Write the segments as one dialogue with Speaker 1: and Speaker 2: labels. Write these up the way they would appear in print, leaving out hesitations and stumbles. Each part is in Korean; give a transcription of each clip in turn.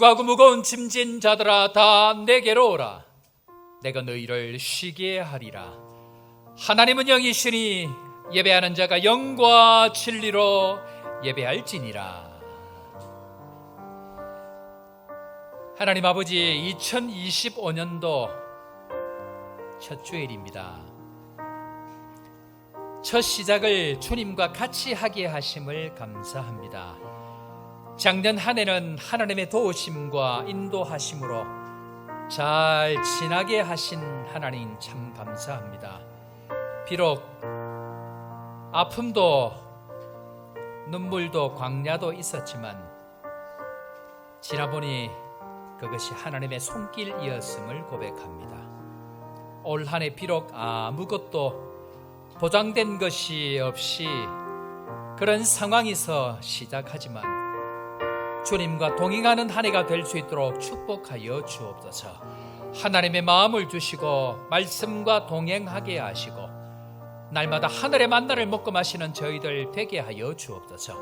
Speaker 1: 수고하고 무거운 짐진 자들아 다 내게로 오라. 내가 너희를 쉬게 하리라. 하나님은 영이시니 예배하는 자가 영과 진리로 예배할지니라. 하나님 아버지, 2025년도 첫 주일입니다. 첫 시작을 주님과 같이 하게 하심을 감사합니다. 작년 한 해는 하나님의 도우심과 인도하심으로 잘 지나게 하신 하나님 참 감사합니다. 비록 아픔도 눈물도 광야도 있었지만 지나보니 그것이 하나님의 손길이었음을 고백합니다. 올 한 해 비록 아무것도 보장된 것이 없이 그런 상황에서 시작하지만 주님과 동행하는 한 해가 될 수 있도록 축복하여 주옵소서. 하나님의 마음을 주시고 말씀과 동행하게 하시고 날마다 하늘의 만나를 먹고 마시는 저희들 되게 하여 주옵소서.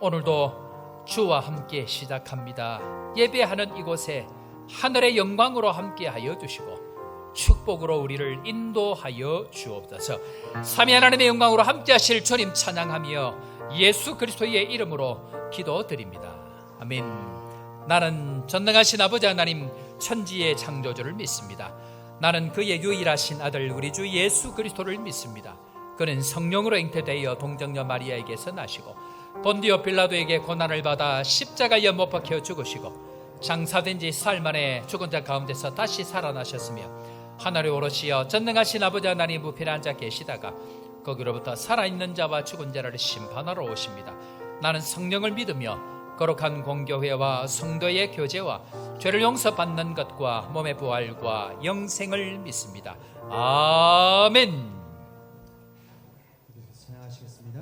Speaker 1: 오늘도 주와 함께 시작합니다. 예배하는 이곳에 하늘의 영광으로 함께 하여 주시고 축복으로 우리를 인도하여 주옵소서. 삼위 하나님의 영광으로 함께 하실 주님 찬양하며 예수 그리스도의 이름으로 기도드립니다. 아멘. 나는 전능하신 아버지 하나님 천지의 창조주를 믿습니다. 나는 그의 유일하신 아들 우리 주 예수 그리스도를 믿습니다. 그는 성령으로 잉태되어 동정녀 마리아에게서 나시고 본디오 빌라도에게 고난을 받아 십자가에 못 박혀 죽으시고 장사된 지 사흘 만에 죽은 자 가운데서 다시 살아나셨으며 하늘에 오르시어 전능하신 아버지 하나님 우편에 앉아 계시다가 거기로부터 살아있는 자와 죽은 자를 심판하러 오십니다. 나는 성령을 믿으며 거룩한 공교회와 성도의 교제와 죄를 용서받는 것과 몸의 부활과 영생을 믿습니다. 아멘.
Speaker 2: 찬양하시겠습니다.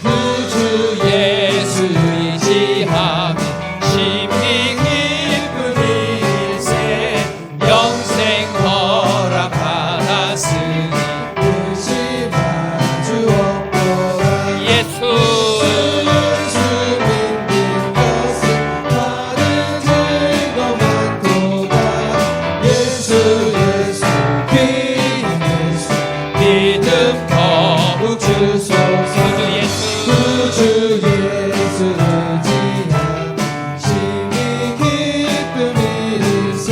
Speaker 1: 구주 예수 의지하며 심히 기쁜 일세 영생 허락받았으니
Speaker 2: 의심할 주 없도다.
Speaker 1: 예수
Speaker 2: 믿는 것은 다른 즐거 많도다. 예수 귀한 예수
Speaker 1: 믿음
Speaker 2: 더욱 주소서.
Speaker 1: 구주 예수
Speaker 2: 구주 예수를 지나 심히 기쁨 일세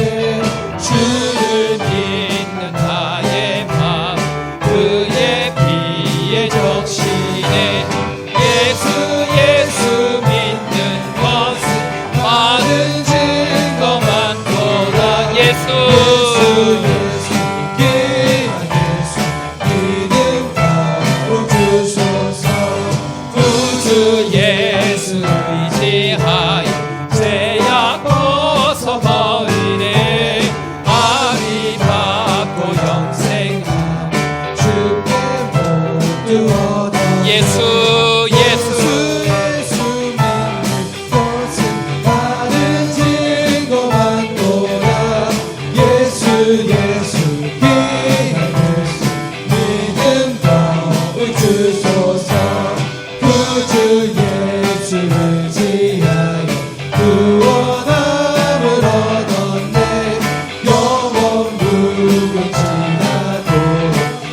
Speaker 1: 주를 믿는 나의 마음 그의 피에 적시네. 예수 믿는 것은 많은 증거 많도다. 예수
Speaker 2: 귀한 예수 믿음 더욱 주소서.
Speaker 1: 구주 예수 의지하여 죄악 벗어버리네. 아리 받고 영생
Speaker 2: 주께 모두 얻어
Speaker 1: 예수
Speaker 2: 예수 믿는 것은 다른 증거 많도다. 예수 귀한 예수 믿음 더욱 주소서. 구주 예수를 지하여 구원함을 얻었네. 영원 무궁지나도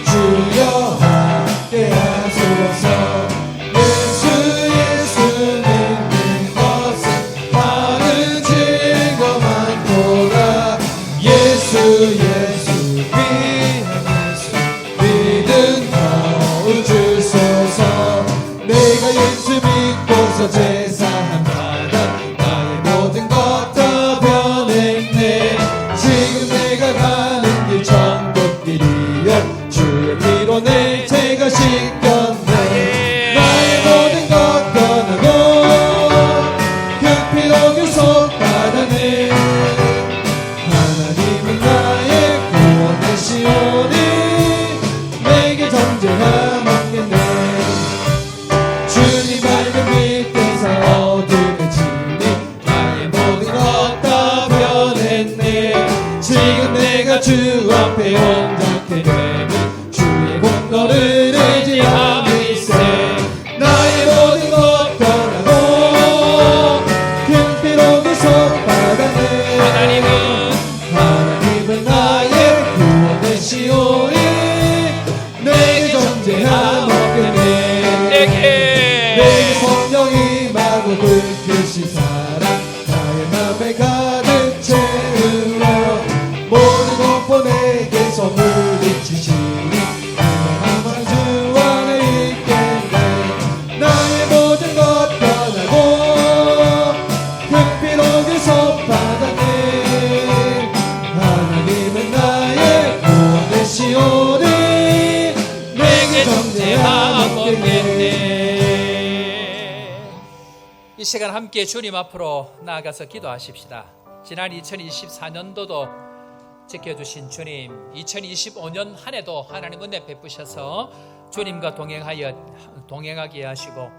Speaker 2: 주여 함께 하소서. 예수 믿는 것은 다른 증거 많도다. 예수 귀한 예수 믿음 더욱 주소서. 내가 예수 믿고서 제사함 받아 나의 불크신 사랑 나의 맘에 가득 채우어 모든 공포 내게 선물이 주시니 유명한 주 안에 있겠네. 나의 모든 것 떠나고 그 피로 그서 받았네. 하나님은 나의 구원되시오니 내게 정죄하겠네.
Speaker 1: 이 시간 함께 주님 앞으로 나아가서 기도하십시다. 지난 2024년도도 지켜주신 주님, 2025년 한 해도 하나님 은혜 베푸셔서 주님과 동행하게 하시고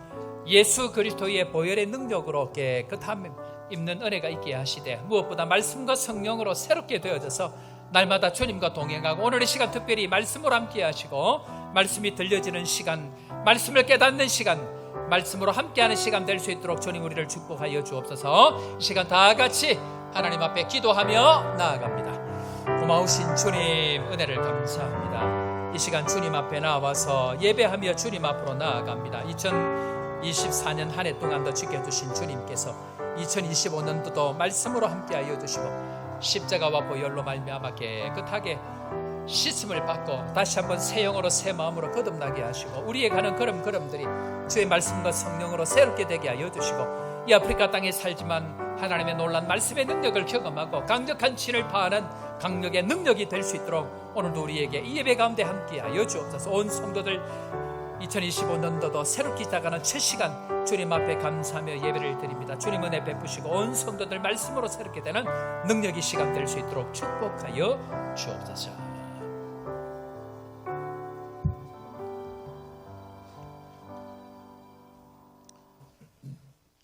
Speaker 1: 예수 그리스도의 보혈의 능력으로 깨끗함 입는 은혜가 있게 하시되 무엇보다 말씀과 성령으로 새롭게 되어져서 날마다 주님과 동행하고 오늘 이 시간 특별히 말씀으로 함께 하시고 말씀이 들려지는 시간, 말씀을 깨닫는 시간, 말씀으로 함께하는 시간 될 수 있도록 주님 우리를 축복하여 주옵소서. 이 시간 다 같이 하나님 앞에 기도하며 나아갑니다. 고마우신 주님 은혜를 감사합니다. 이 시간 주님 앞에 나와서 예배하며 주님 앞으로 나아갑니다. 2024년 한 해 동안도 지켜주신 주님께서 2025년도도 말씀으로 함께하여 주시고 십자가와 보혈로 말미암아 깨끗하게 씻음을 받고 다시 한번 새 영으로 새 마음으로 거듭나게 하시고 우리의 가는 걸음걸음들이 주의 말씀과 성령으로 새롭게 되게 하여 주시고 이 아프리카 땅에 살지만 하나님의 놀란 말씀의 능력을 경험하고 강력한 진을 파하는 강력의 능력이 될 수 있도록 오늘도 우리에게 이 예배 가운데 함께하여 주옵소서. 온 성도들 2025년도도 새롭게 시작하는 첫 시간 주님 앞에 감사하며 예배를 드립니다. 주님 은혜 베푸시고 온 성도들 말씀으로 새롭게 되는 능력의 시간 될 수 있도록 축복하여 주옵소서.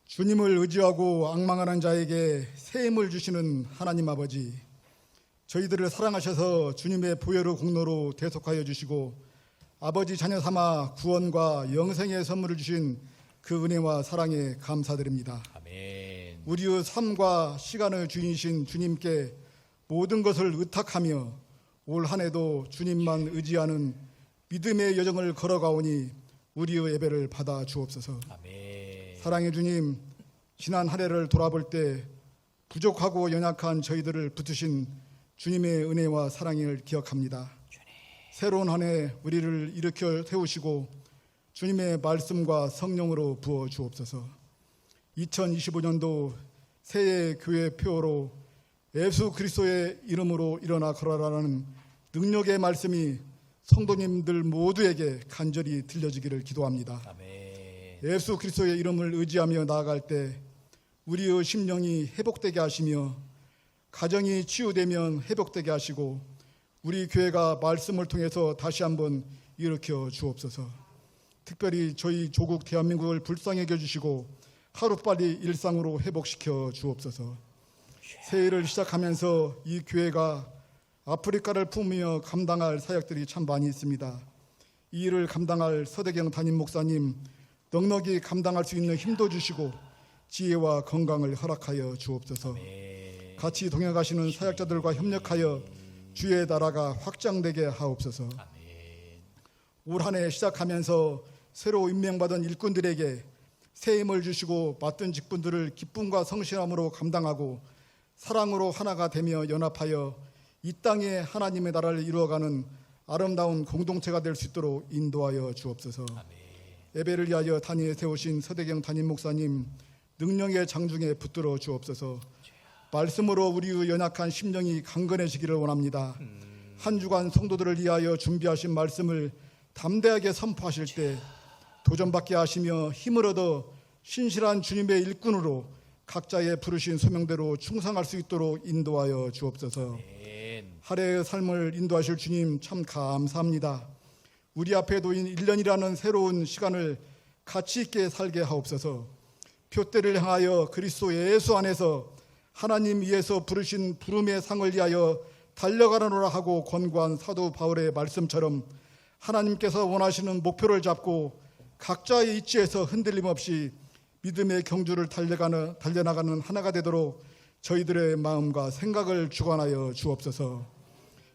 Speaker 3: 주님을 의지하고 앙망하는 자에게 새 힘을 주시는 하나님 아버지, 저희들을 사랑하셔서 주님의 보혈의 공로로 대속하여 주시고 아버지 자녀 삼아 구원과 영생의 선물을 주신 그 은혜와 사랑에 감사드립니다.
Speaker 1: 아멘.
Speaker 3: 우리의 삶과 시간의 주인이신 주님께 모든 것을 의탁하며 올 한 해도 주님만 의지하는 믿음의 여정을 걸어가오니 우리의 예배를 받아 주옵소서.
Speaker 1: 아멘.
Speaker 3: 사랑의 주님, 지난 한 해를 돌아볼 때 부족하고 연약한 저희들을 붙으신 주님의 은혜와 사랑을 기억합니다. 새로운 한 해 우리를 일으켜 세우시고 주님의 말씀과 성령으로 부어 주옵소서. 2025년도 새해 교회 표어로 예수 그리스도의 이름으로 일어나 걸어라라는 능력의 말씀이 성도님들 모두에게 간절히 들려지기를 기도합니다.
Speaker 1: 아멘.
Speaker 3: 예수 그리스도의 이름을 의지하며 나아갈 때 우리의 심령이 회복되게 하시며 가정이 치유되면 회복되게 하시고 우리 교회가 말씀을 통해서 다시 한번 일으켜 주옵소서. 특별히 저희 조국 대한민국을 불쌍히 여겨주시고 하루빨리 일상으로 회복시켜 주옵소서. 새해를 시작하면서 이 교회가 아프리카를 품으며 감당할 사역들이 참 많이 있습니다. 이 일을 감당할 서대경 담임 목사님 넉넉히 감당할 수 있는 힘도 주시고 지혜와 건강을 허락하여 주옵소서. 같이 동행하시는 사역자들과 협력하여 주의 나라가 확장되게 하옵소서. 올 한 해 시작하면서 새로 임명받은 일꾼들에게 새 힘을 주시고 맡은 직분들을 기쁨과 성실함으로 감당하고 사랑으로 하나가 되며 연합하여 이 땅에 하나님의 나라를 이루어가는 아름다운 공동체가 될 수 있도록 인도하여 주옵소서. 예배를 위하여 단위에 세우신 서대경 담임 목사님 능력의 장중에 붙들어 주옵소서. 말씀으로 우리의 연약한 심령이 강건해지기를 원합니다. 한 주간 성도들을 위하여 준비하신 말씀을 담대하게 선포하실 때 도전받게 하시며 힘을 얻어 신실한 주님의 일꾼으로 각자의 부르신 소명대로 충성할 수 있도록 인도하여 주옵소서. 한 해의 삶을 인도하실 주님 참 감사합니다. 우리 앞에 놓인 1년이라는 새로운 시간을 가치 있게 살게 하옵소서. 표대를 향하여 그리스도 예수 안에서 하나님 위에서 부르신 부름의 상을 위하여 달려가노라 하고 권고한 사도 바울의 말씀처럼 하나님께서 원하시는 목표를 잡고 각자의 이치에서 흔들림 없이 믿음의 경주를 달려나가는 하나가 되도록 저희들의 마음과 생각을 주관하여 주옵소서.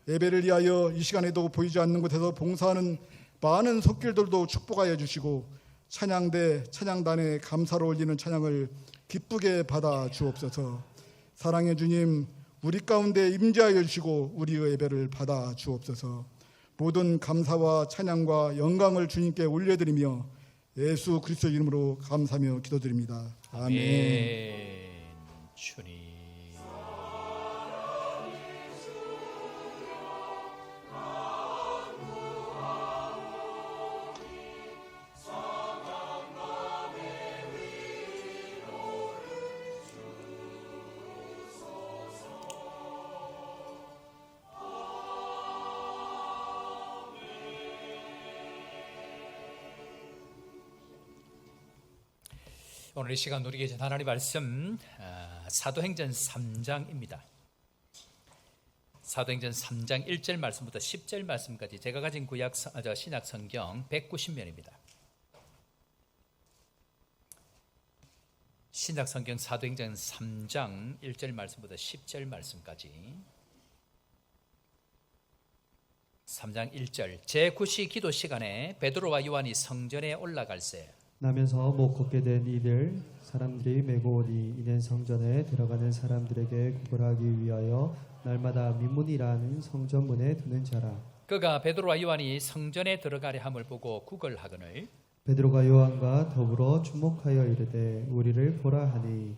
Speaker 3: 예배를 위하여 이 시간에도 보이지 않는 곳에서 봉사하는 많은 손길들도 축복하여 주시고 찬양대 찬양단의 감사로 올리는 찬양을 기쁘게 받아 주옵소서. 사랑의 주님, 우리 가운데 임재하여 주시고 우리의 예배를 받아 주옵소서. 모든 감사와 찬양과 영광을 주님께 올려드리며 예수 그리스도 이름으로 감사하며 기도드립니다. 아멘.
Speaker 1: 아멘. 주님. 오늘 이 시간 우리에게 준 하나님의 말씀 사도행전 3장입니다. 사도행전 3장 1절 말씀부터 10절 말씀까지 제가 가진 신약 성경 190면입니다. 신약 성경 사도행전 3장 1절 말씀부터 10절 말씀까지 3장 1절 제9시 기도 시간에 베드로와 요한이 성전에 올라갈새
Speaker 2: 나면서 못 걷게 된 이들 사람들이 메고 오니 이는 성전에 들어가는 사람들에게 구걸하기 위하여 날마다 민문이라는 성전문에 두는 자라.
Speaker 1: 그가 베드로와 요한이 성전에 들어가려 함을 보고 구걸하거늘
Speaker 2: 베드로가 요한과 더불어 주목하여 이르되 우리를 보라 하니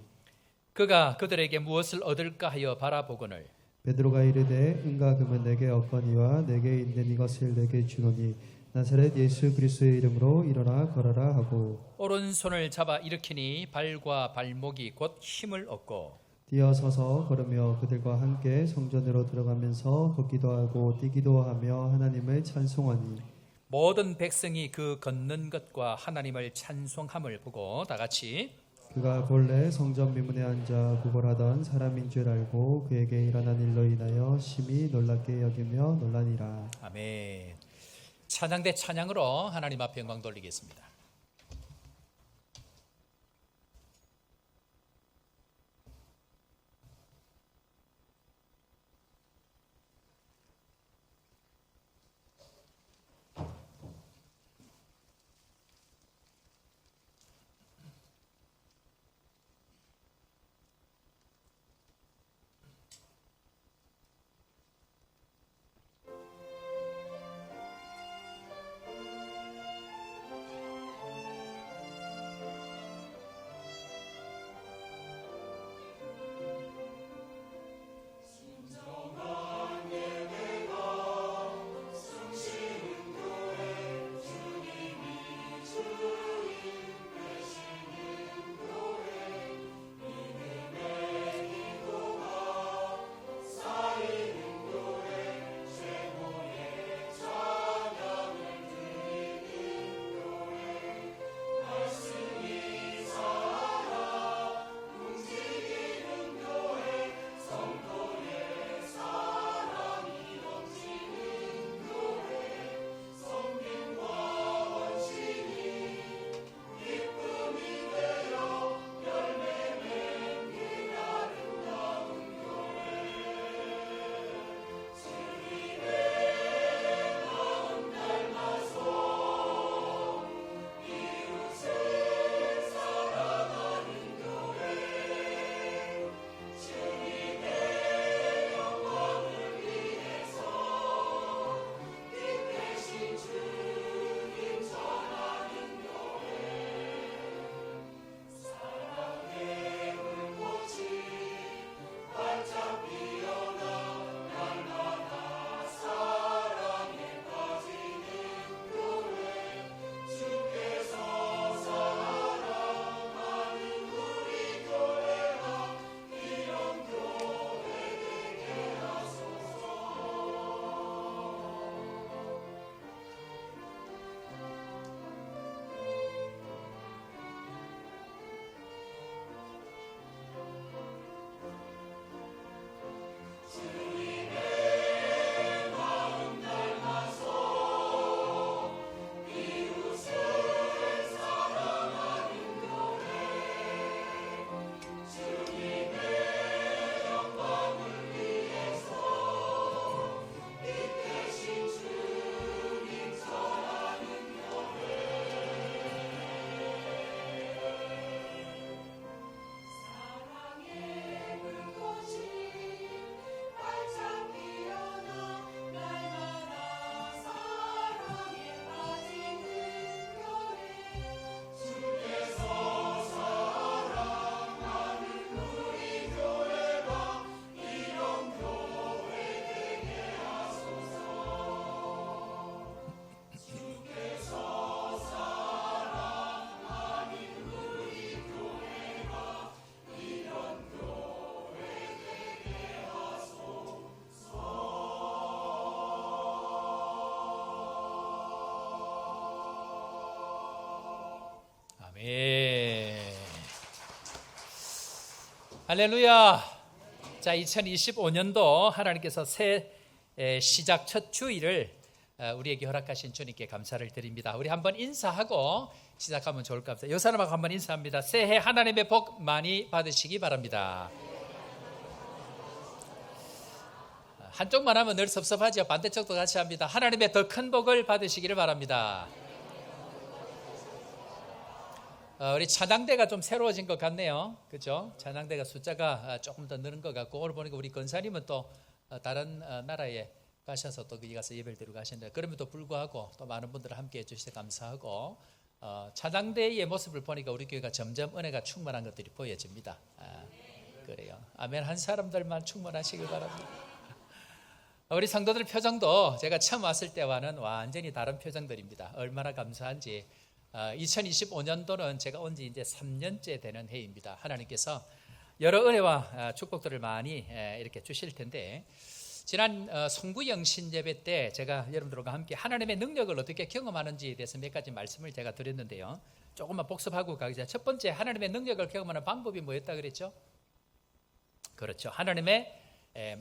Speaker 1: 그가 그들에게 무엇을 얻을까 하여 바라보거늘
Speaker 2: 베드로가 이르되 은과 금은 내게 없거니와 내게 있는 이것을 내게 주노니 나사렛 예수 그리스도의 이름으로 일어나 걸어라 하고
Speaker 1: 오른손을 잡아 일으키니 발과 발목이 곧 힘을 얻고
Speaker 2: 뛰어서서 걸으며 그들과 함께 성전으로 들어가면서 걷기도 하고 뛰기도 하며 하나님을 찬송하니
Speaker 1: 모든 백성이 그 걷는 것과 하나님을 찬송함을 보고 다 같이
Speaker 2: 그가 본래 성전 미문에 앉아 구걸하던 사람인 줄 알고 그에게 일어난 일로 인하여 심히 놀랍게 여기며 놀라니라.
Speaker 1: 아멘. 찬양 대 찬양으로 하나님 앞에 영광 돌리겠습니다. 할렐루야. 자, 2025년도 하나님께서 새 시작 첫 주일을 우리에게 허락하신 주님께 감사를 드립니다. 우리 한번 인사하고 시작하면 좋을 것 같습니다. 이 사람하고 한번 인사합니다. 새해 하나님의 복 많이 받으시기 바랍니다. 한쪽만 하면 늘 섭섭하죠. 반대쪽도 같이 합니다. 하나님의 더 큰 복을 받으시기를 바랍니다. 우리 찬양대가 좀 새로워진 것 같네요. 그죠? 찬양대가 숫자가 조금 더 늘은 것 같고, 오늘 보니까 우리 권사님은 또 다른 나라에 가셔서 또 거기 가서 예배를 드리고 가셨는데, 그럼에도 불구하고 또 많은 분들 함께 해주셔서 감사하고, 찬양대의 모습을 보니까 우리 교회가 점점 은혜가 충만한 것들이 보여집니다. 그래요. 아멘. 한 사람들만 충만하시길 바랍니다. 우리 성도들 표정도 제가 처음 왔을 때와는 완전히 다른 표정들입니다. 얼마나 감사한지. 2025년도는 제가 온 지 이제 3년째 되는 해입니다. 하나님께서 여러 은혜와 축복들을 많이 이렇게 주실 텐데, 지난 송구영신 예배 때 제가 여러분들과 함께 하나님의 능력을 어떻게 경험하는지에 대해서 몇 가지 말씀을 제가 드렸는데요. 조금만 복습하고 가기 전에 첫 번째, 하나님의 능력을 경험하는 방법이 뭐였다 그랬죠? 그렇죠. 하나님의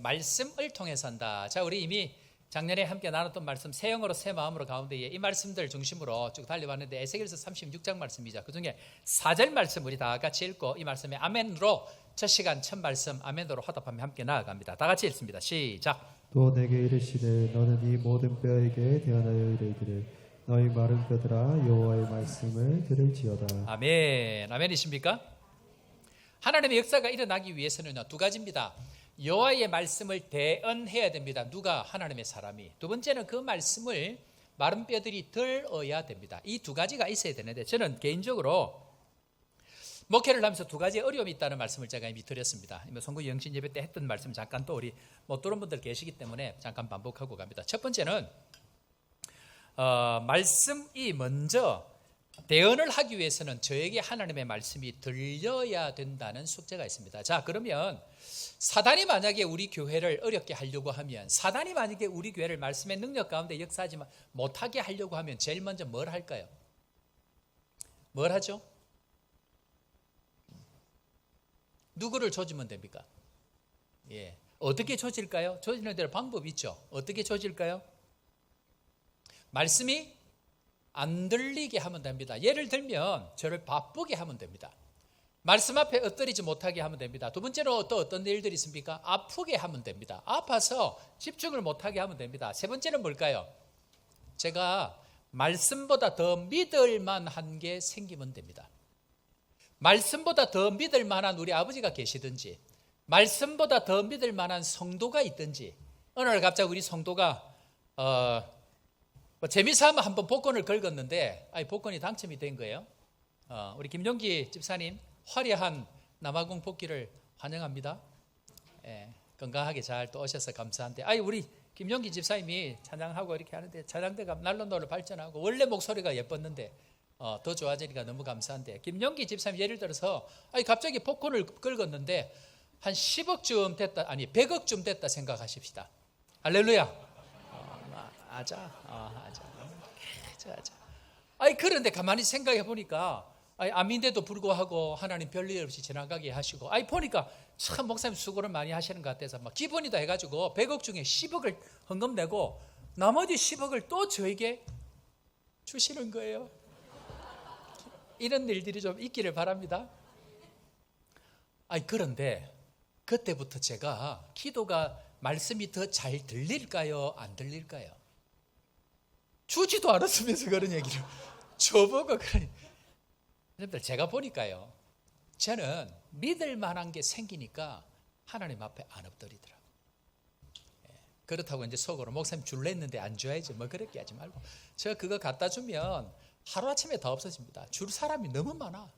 Speaker 1: 말씀을 통해서 한다. 자, 우리 이미 작년에 함께 나눴던 말씀, 새 영으로 새 마음으로 가운데 이 말씀들 중심으로 쭉 달려왔는데, 에스겔서 36장 말씀이죠. 그중에 4절 말씀 우리 다 같이 읽고 이 말씀에 아멘으로 첫 시간 첫 말씀 아멘으로 화답하며 함께 나아갑니다. 다 같이 읽습니다. 시작.
Speaker 2: 또 내게 이르시되 너는 이 모든 뼈에게 대언하여 이르기를 너희 마른 뼈들아 여호와의 말씀을 들을지어다.
Speaker 1: 아멘. 아멘이십니까? 하나님의 역사가 일어나기 위해서는 두 가지입니다. 여호와의 말씀을 대언해야 됩니다. 누가? 하나님의 사람이. 두 번째는 그 말씀을 마른 뼈들이 들어야 됩니다. 이 두 가지가 있어야 되는데, 저는 개인적으로 목회를 하면서 두 가지 어려움이 있다는 말씀을 제가 이미 드렸습니다. 송구 영신 예배 때 했던 말씀 잠깐 또 우리 못 들은 분들 계시기 때문에 잠깐 반복하고 갑니다. 첫 번째는 말씀이 먼저 대언을 하기 위해서는 저에게 하나님의 말씀이 들려야 된다는 숙제가 있습니다. 자, 그러면 사단이 만약에 우리 교회를 어렵게 하려고 하면, 사단이 만약에 우리 교회를 말씀의 능력 가운데 역사하지 못하게 하려고 하면 제일 먼저 뭘 할까요? 뭘 하죠? 누구를 조지면 됩니까? 예. 어떻게 조질까요? 조지는 데는 방법이 있죠. 어떻게 조질까요? 말씀이 안 들리게 하면 됩니다. 예를 들면 저를 바쁘게 하면 됩니다. 말씀 앞에 엎드리지 못하게 하면 됩니다. 두 번째로 또 어떤 일들이 있습니까? 아프게 하면 됩니다. 아파서 집중을 못하게 하면 됩니다. 세 번째는 뭘까요? 제가 말씀보다 더 믿을 만한 게 생기면 됩니다. 말씀보다 더 믿을 만한 우리 아버지가 계시든지, 말씀보다 더 믿을 만한 성도가 있든지, 어느 날 갑자기 우리 성도가 재미삼아 한번 복권을 긁었는데 복권이 당첨이 된 거예요. 우리 김용기 집사님 화려한 남아공 복귀를 환영합니다. 건강하게 잘 또 오셔서 감사한데, 우리 김용기 집사님이 찬양하고 이렇게 하는데 찬양대가 날로 날로 발전하고, 원래 목소리가 예뻤는데 더 좋아지니까 너무 감사한데, 김용기 집사님 예를 들어서 갑자기 복권을 긁었는데 한 10억쯤 됐다, 아니 100억쯤 됐다 생각하십시다. 할렐루야. 아자. 그런데 가만히 생각해 보니까 암인데도 불구하고 하나님 별일 없이 지나가게 하시고, 보니까 참 목사님 수고를 많이 하시는 것 같아서 막 기분이다 해가지고 100억 중에 10억을 헌금 내고 나머지 10억을 또 저에게 주시는 거예요. 이런 일들이 좀 있기를 바랍니다. 그런데 그때부터 제가 기도가, 말씀이 더 잘 들릴까요? 안 들릴까요? 주지도 않았으면서 그런 얘기를 저보고 그러니, 여러분들 제가 보니까요, 저는 믿을 만한 게 생기니까 하나님 앞에 안 엎드리더라고요. 그렇다고 이제 속으로 목사님 줄래 했는데 안 줘야지 뭐 그렇게 하지 말고, 제가 그거 갖다 주면 하루아침에 다 없어집니다. 줄 사람이 너무 많아.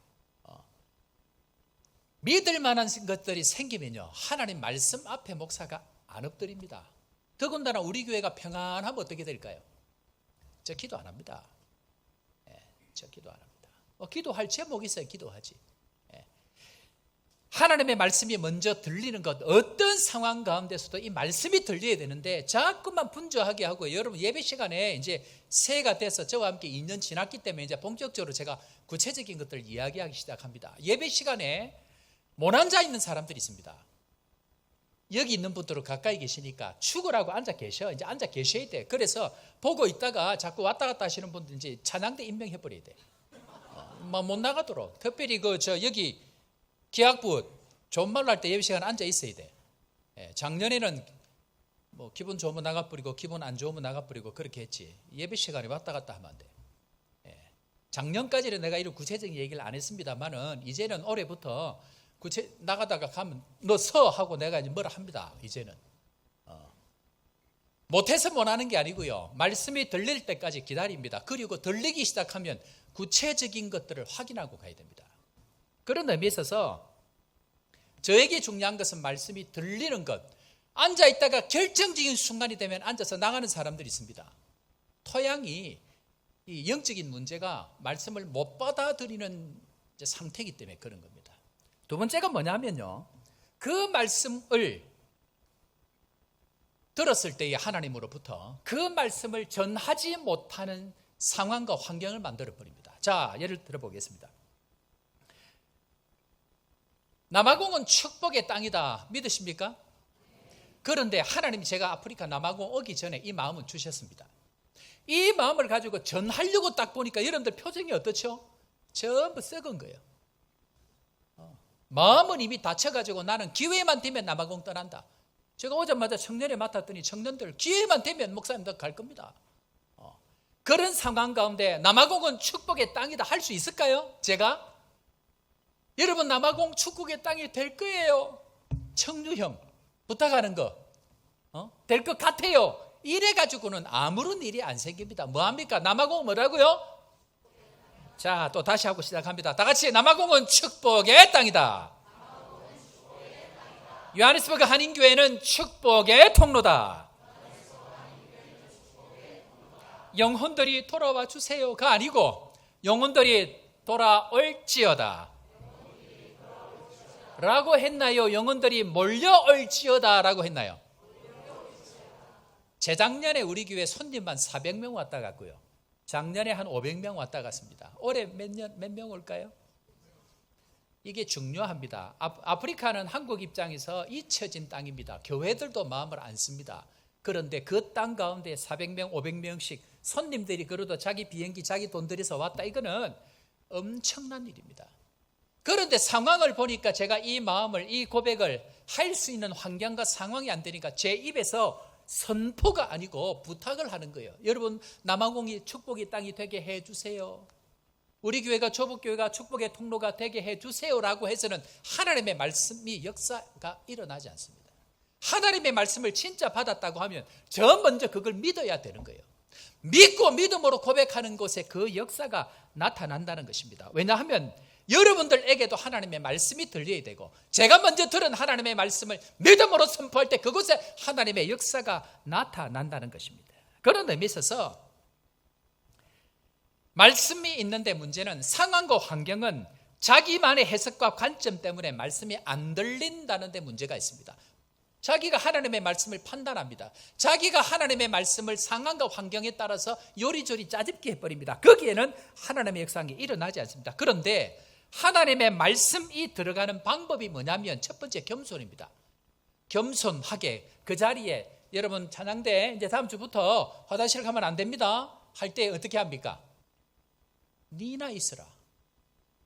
Speaker 1: 믿을 만한 것들이 생기면요, 하나님 말씀 앞에 목사가 안 엎드립니다. 더군다나 우리 교회가 평안하면 어떻게 될까요? 저 기도 안 합니다. 저 기도 안 합니다. 기도할 제목이 있어야 기도하지. 하나님의 말씀이 먼저 들리는 것, 어떤 상황 가운데서도 이 말씀이 들려야 되는데 자꾸만 분주하게 하고, 여러분 예배 시간에 이제 새해가 돼서 저와 함께 2년 지났기 때문에 이제 본격적으로 제가 구체적인 것들을 이야기하기 시작합니다. 예배 시간에 못 앉아 있는 사람들이 있습니다. 여기 있는 분들은 가까이 계시니까 죽으라고 앉아 계셔. 이제 앉아 계셔야 돼. 그래서 보고 있다가 자꾸 왔다 갔다 하시는 분들 이제 찬양대 임명해버려야 돼. 못 나가도록. 특별히 여기 기악부 좋은 말로 할 때 예배 시간 앉아 있어야 돼. 작년에는 뭐 기분 좋으면 나가버리고 기분 안 좋으면 나가버리고 그렇게 했지. 예배 시간에 왔다 갔다 하면 안 돼. 작년까지는 내가 이런 구체적인 얘기를 안 했습니다만은 이제는 올해부터 나가다가 가면 너 서 하고 내가 이제 뭐라 합니다. 이제는 못해서 못하는 게 아니고요. 말씀이 들릴 때까지 기다립니다. 그리고 들리기 시작하면 구체적인 것들을 확인하고 가야 됩니다. 그런 의미에 있어서 저에게 중요한 것은 말씀이 들리는 것. 앉아 있다가 결정적인 순간이 되면 앉아서 나가는 사람들이 있습니다. 토양이 이 영적인 문제가 말씀을 못 받아들이는 상태이기 때문에 그런 겁니다. 두 번째가 뭐냐면요, 그 말씀을 들었을 때의 하나님으로부터 그 말씀을 전하지 못하는 상황과 환경을 만들어 버립니다. 자, 예를 들어 보겠습니다. 남아공은 축복의 땅이다 믿으십니까? 그런데 하나님이 제가 아프리카 남아공 오기 전에 이 마음은 주셨습니다. 이 마음을 가지고 전하려고 딱 보니까 여러분들 표정이 어떻죠? 전부 썩은 거예요. 마음은 이미 다쳐가지고 나는 기회만 되면 남아공 떠난다. 제가 오자마자 청년회 맡았더니 청년들 기회만 되면 목사님들 갈 겁니다. 그런 상황 가운데 남아공은 축복의 땅이다 할 수 있을까요? 제가? 여러분 남아공 축복의 땅이 될 거예요. 청주형 부탁하는 거 될 것 같아요. 이래가지고는 아무런 일이 안 생깁니다. 뭐합니까? 남아공 뭐라고요? 자, 또 다시 하고 시작합니다. 다 같이 남아공은 축복의 땅이다. 요하네스버그 한인교회는 축복의 통로다. 영혼들이 돌아와 주세요가 아니고 영혼들이 돌아올지어다 라고 했나요? 영혼들이 몰려올지어다 라고 했나요? 재작년에 우리 교회 손님만 400명 왔다 갔고요. 작년에 한 500명 왔다 갔습니다. 올해 몇 명 올까요? 이게 중요합니다. 아프리카는 한국 입장에서 잊혀진 땅입니다. 교회들도 마음을 안 씁니다. 그런데 그 땅 가운데 400명, 500명씩 손님들이 그래도 자기 비행기, 자기 돈 들여서 왔다. 이거는 엄청난 일입니다. 그런데 상황을 보니까 제가 이 마음을, 이 고백을 할 수 있는 환경과 상황이 안 되니까 제 입에서 선포가 아니고 부탁을 하는 거예요. 여러분 남아공이 축복의 땅이 되게 해주세요. 우리 교회가 조북교회가 축복의 통로가 되게 해주세요라고 해서는 하나님의 말씀이 역사가 일어나지 않습니다. 하나님의 말씀을 진짜 받았다고 하면 저 먼저 그걸 믿어야 되는 거예요. 믿고 믿음으로 고백하는 곳에 그 역사가 나타난다는 것입니다. 왜냐하면 여러분들에게도 하나님의 말씀이 들려야 되고 제가 먼저 들은 하나님의 말씀을 믿음으로 선포할 때 그곳에 하나님의 역사가 나타난다는 것입니다. 그런 의미에 있어서 말씀이 있는데 문제는 상황과 환경은 자기만의 해석과 관점 때문에 말씀이 안 들린다는 데 문제가 있습니다. 자기가 하나님의 말씀을 판단합니다. 자기가 하나님의 말씀을 상황과 환경에 따라서 요리조리 짜집게 해버립니다. 거기에는 하나님의 역사가 일어나지 않습니다. 그런데 하나님의 말씀이 들어가는 방법이 뭐냐면 첫 번째 겸손입니다. 겸손하게 그 자리에 여러분 찬양대 이제 다음 주부터 화장실 가면 안 됩니다. 할 때 어떻게 합니까? 니나 있으라.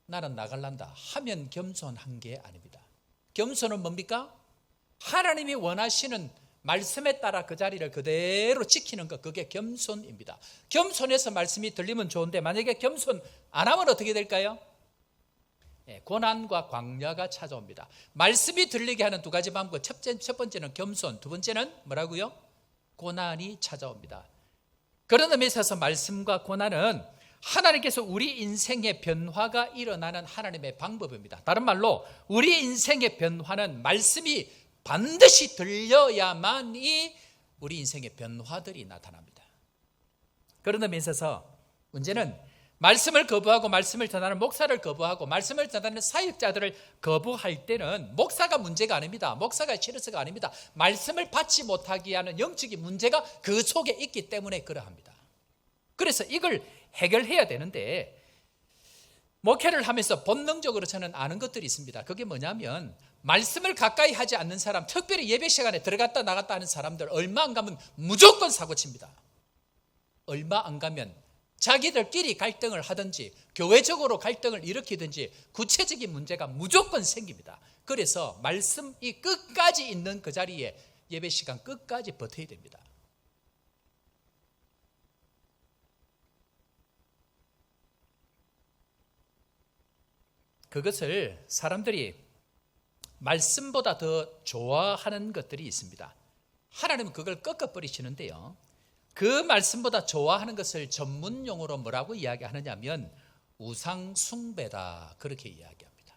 Speaker 1: 나는 나갈란다. 하면 겸손한 게 아닙니다. 겸손은 뭡니까? 하나님이 원하시는 말씀에 따라 그 자리를 그대로 지키는 것, 그게 겸손입니다. 겸손해서 말씀이 들리면 좋은데 만약에 겸손 안 하면 어떻게 될까요? 고난과 광야가 찾아옵니다. 말씀이 들리게 하는 두 가지 방법. 첫 번째는 겸손, 두 번째는 뭐라고요? 고난이 찾아옵니다. 그런 의미에 있어서 말씀과 고난은 하나님께서 우리 인생의 변화가 일어나는 하나님의 방법입니다. 다른 말로 우리 인생의 변화는 말씀이 반드시 들려야만이 우리 인생의 변화들이 나타납니다. 그런 의미에 있어서 문제는 말씀을 거부하고 말씀을 전하는 목사를 거부하고 말씀을 전하는 사역자들을 거부할 때는 목사가 문제가 아닙니다. 목사가 싫어서가 아닙니다. 말씀을 받지 못하게 하는 영적인 문제가 그 속에 있기 때문에 그러합니다. 그래서 이걸 해결해야 되는데 목회를 하면서 본능적으로 저는 아는 것들이 있습니다. 그게 뭐냐면 말씀을 가까이 하지 않는 사람, 특별히 예배 시간에 들어갔다 나갔다 하는 사람들 얼마 안 가면 무조건 사고칩니다. 얼마 안 가면 자기들끼리 갈등을 하든지 교회적으로 갈등을 일으키든지 구체적인 문제가 무조건 생깁니다. 그래서 말씀이 끝까지 있는 그 자리에 예배 시간 끝까지 버텨야 됩니다. 그것을 사람들이 말씀보다 더 좋아하는 것들이 있습니다. 하나님은 그걸 꺾어버리시는데요. 그 말씀보다 좋아하는 것을 전문 용어로 뭐라고 이야기하느냐 하면 우상 숭배다, 그렇게 이야기합니다.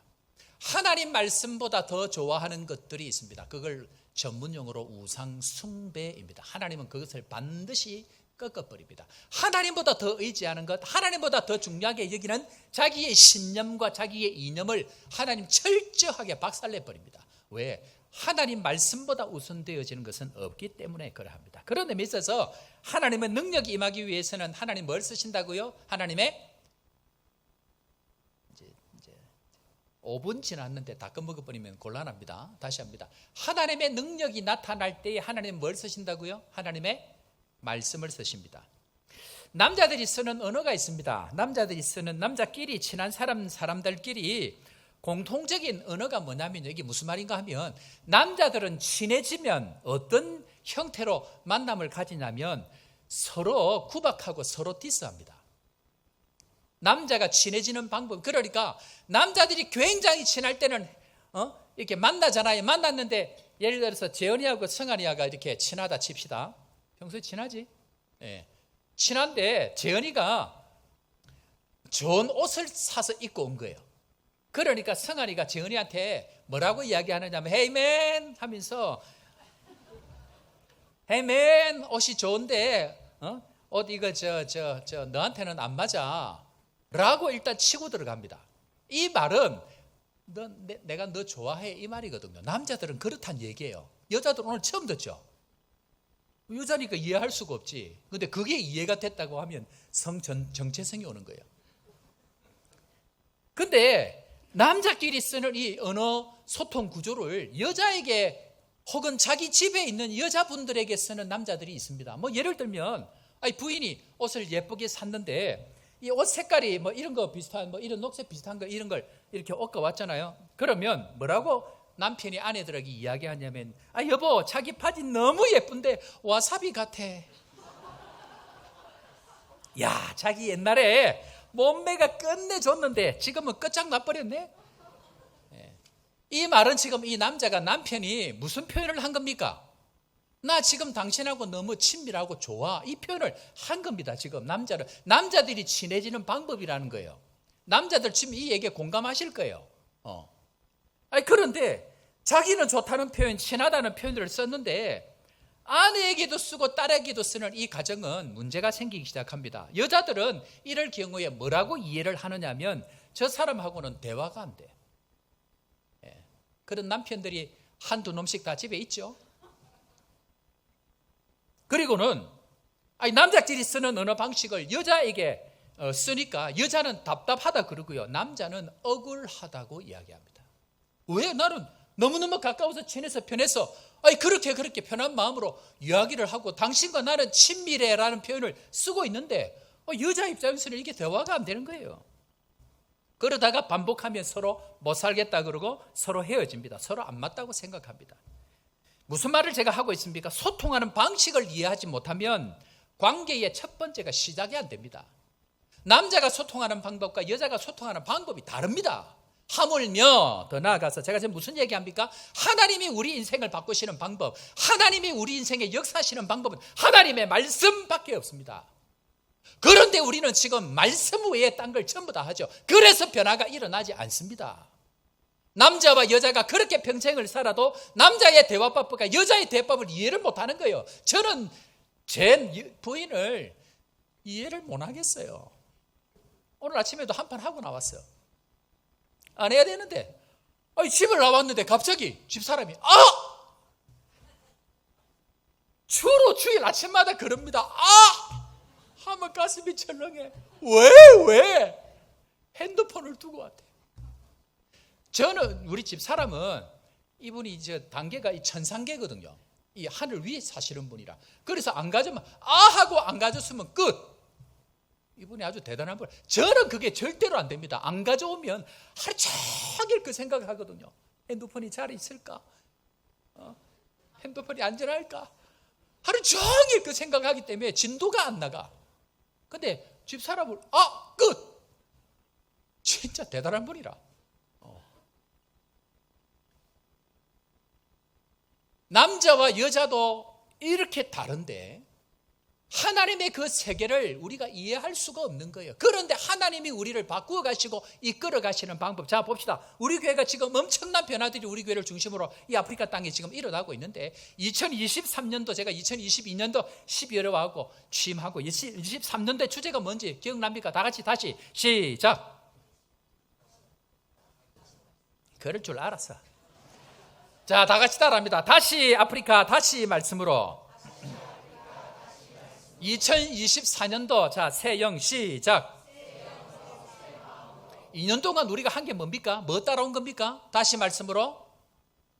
Speaker 1: 하나님 말씀보다 더 좋아하는 것들이 있습니다. 그걸 전문 용어로 우상 숭배입니다. 하나님은 그것을 반드시 꺾어버립니다. 하나님보다 더 의지하는 것, 하나님보다 더 중요하게 여기는 자기의 신념과 자기의 이념을 하나님 철저하게 박살내버립니다. 왜? 하나님 말씀보다 우선되어지는 것은 없기 때문에 그러합니다. 그런 의미에 있어서 하나님의 능력이 임하기 위해서는 하나님 뭘 쓰신다고요? 하나님의 이제 5분 지났는데 다 끝먹어버리면 곤란합니다. 다시 합니다. 하나님의 능력이 나타날 때에 하나님 뭘 쓰신다고요? 하나님의 말씀을 쓰십니다. 남자들이 쓰는 언어가 있습니다. 남자들이 쓰는, 남자끼리 친한 사람들끼리 공통적인 언어가 뭐냐면, 이게 무슨 말인가 하면, 남자들은 친해지면 어떤 형태로 만남을 가지냐면 서로 구박하고 서로 디스합니다. 남자가 친해지는 방법, 그러니까 남자들이 굉장히 친할 때는 이렇게 만나잖아요. 만났는데 예를 들어서 재현이하고 성한이가 이렇게 친하다 칩시다. 평소에 친하지? 예. 친한데 재현이가 좋은 옷을 사서 입고 온 거예요. 그러니까 성한이가 재현이한테 뭐라고 이야기하느냐면 Hey man 하면서 Hey man, 옷이 좋은데 옷 이거 저 너한테는 안 맞아 라고 일단 치고 들어갑니다. 이 말은 내가 너 좋아해 이 말이거든요. 남자들은 그렇단 얘기예요. 여자들은 오늘 처음 듣죠. 여자니까 이해할 수가 없지. 근데 그게 이해가 됐다고 하면 정체성이 오는 거예요. 근데 남자끼리 쓰는 이 언어 소통 구조를 여자에게 혹은 자기 집에 있는 여자분들에게 쓰는 남자들이 있습니다. 뭐 예를 들면 부인이 옷을 예쁘게 샀는데 이 옷 색깔이 뭐 이런 거 비슷한, 뭐 이런 녹색 비슷한 거 이런 걸 이렇게 얻고 왔잖아요. 그러면 뭐라고 남편이 아내들에게 이야기하냐면 여보 자기 바지 너무 예쁜데 와사비 같아. 야, 자기 옛날에 몸매가 끝내줬는데 지금은 끝장나버렸네. 이 말은 지금 이 남자가, 남편이 무슨 표현을 한 겁니까? 나 지금 당신하고 너무 친밀하고 좋아, 이 표현을 한 겁니다. 지금 남자들이 친해지는 방법이라는 거예요. 남자들 지금 이 얘기에 공감하실 거예요. 그런데 자기는 좋다는 표현, 친하다는 표현을 썼는데 아내에게도 쓰고 딸에게도 쓰는 이 가정은 문제가 생기기 시작합니다. 여자들은 이럴 경우에 뭐라고 이해를 하느냐면 저 사람하고는 대화가 안 돼. 그런 남편들이 한두 놈씩 다 집에 있죠. 그리고는 남자끼리 쓰는 언어 방식을 여자에게 쓰니까 여자는 답답하다 그러고요, 남자는 억울하다고 이야기합니다. 왜? 나는 너무너무 가까워서 친해서 편해서 그렇게 편한 마음으로 이야기를 하고 당신과 나는 친밀해라는 표현을 쓰고 있는데 여자 입장에서는 이게 대화가 안 되는 거예요. 그러다가 반복하면 서로 못 살겠다 그러고 서로 헤어집니다. 서로 안 맞다고 생각합니다. 무슨 말을 제가 하고 있습니까? 소통하는 방식을 이해하지 못하면 관계의 첫 번째가 시작이 안 됩니다. 남자가 소통하는 방법과 여자가 소통하는 방법이 다릅니다. 하물며 더 나아가서 제가 지금 무슨 얘기합니까? 하나님이 우리 인생을 바꾸시는 방법, 하나님이 우리 인생에 역사하시는 방법은 하나님의 말씀밖에 없습니다. 그런데 우리는 지금 말씀 외에 딴 걸 전부 다 하죠. 그래서 변화가 일어나지 않습니다. 남자와 여자가 그렇게 평생을 살아도 남자의 대화법과 여자의 대화법을 이해를 못하는 거예요. 저는 제 부인을 이해를 못 하겠어요. 오늘 아침에도 한판 하고 나왔어요. 안 해야 되는데 집을 나왔는데 갑자기 집사람이 주로 주일 아침마다 그럽니다. 하면 가슴이 철렁해. 왜? 핸드폰을 두고 왔대. 저는 우리 집 사람은 이분이 이제 단계가 이 천상계거든요. 이 하늘 위에 사시는 분이라. 그래서 안 가져면 하고 안 가졌으면 끝. 이분이 아주 대단한 분. 저는 그게 절대로 안 됩니다. 안 가져오면 하루 종일 그 생각을 하거든요. 핸드폰이 잘 있을까? 핸드폰이 안전할까? 하루 종일 그 생각을 하기 때문에 진도가 안 나가. 근데 집사람을 끝. 진짜 대단한 분이라. 남자와 여자도 이렇게 다른데 하나님의 그 세계를 우리가 이해할 수가 없는 거예요. 그런데 하나님이 우리를 바꾸어 가시고 이끌어 가시는 방법. 자, 봅시다. 우리 교회가 지금 엄청난 변화들이 우리 교회를 중심으로 이 아프리카 땅에 지금 일어나고 있는데 2023년도 제가 2022년도 12월에 와고 취임하고 23년도의 주제가 뭔지 기억납니까? 다 같이 다시 시작. 그럴 줄 알았어. 자, 다 같이 따라합니다. 다시 아프리카 다시 말씀으로 2024년도 자, 새영 시작. 2년 동안 우리가 한 게 뭡니까? 뭐 따라온 겁니까? 다시 말씀으로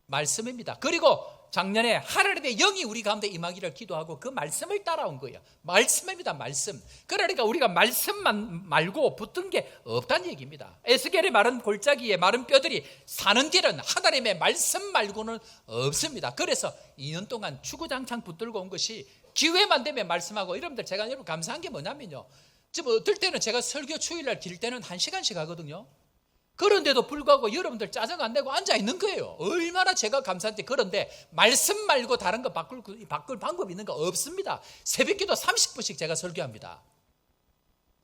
Speaker 1: 말씀입니다. 그리고 작년에 하나님의 영이 우리 가운데 임하기를 기도하고 그 말씀을 따라온 거예요. 말씀입니다. 말씀. 그러니까 우리가 말씀만 말고 붙은 게 없다는 얘기입니다. 에스겔의 마른 골짜기에 마른 뼈들이 사는 길은 하나님의 말씀 말고는 없습니다. 그래서 2년 동안 주구장창 붙들고 온 것이 기회만 되면 말씀하고. 여러분들 제가 여러분 감사한 게 뭐냐면요, 지금 어떨 때는 제가 설교 주일날 길 때는 1시간씩 하거든요. 그런데도 불구하고 여러분들 짜증 안 내고 앉아 있는 거예요. 얼마나 제가 감사한지. 그런데 말씀 말고 다른 거 바꿀 방법이 있는 거 없습니다. 새벽기도 30분씩 제가 설교합니다.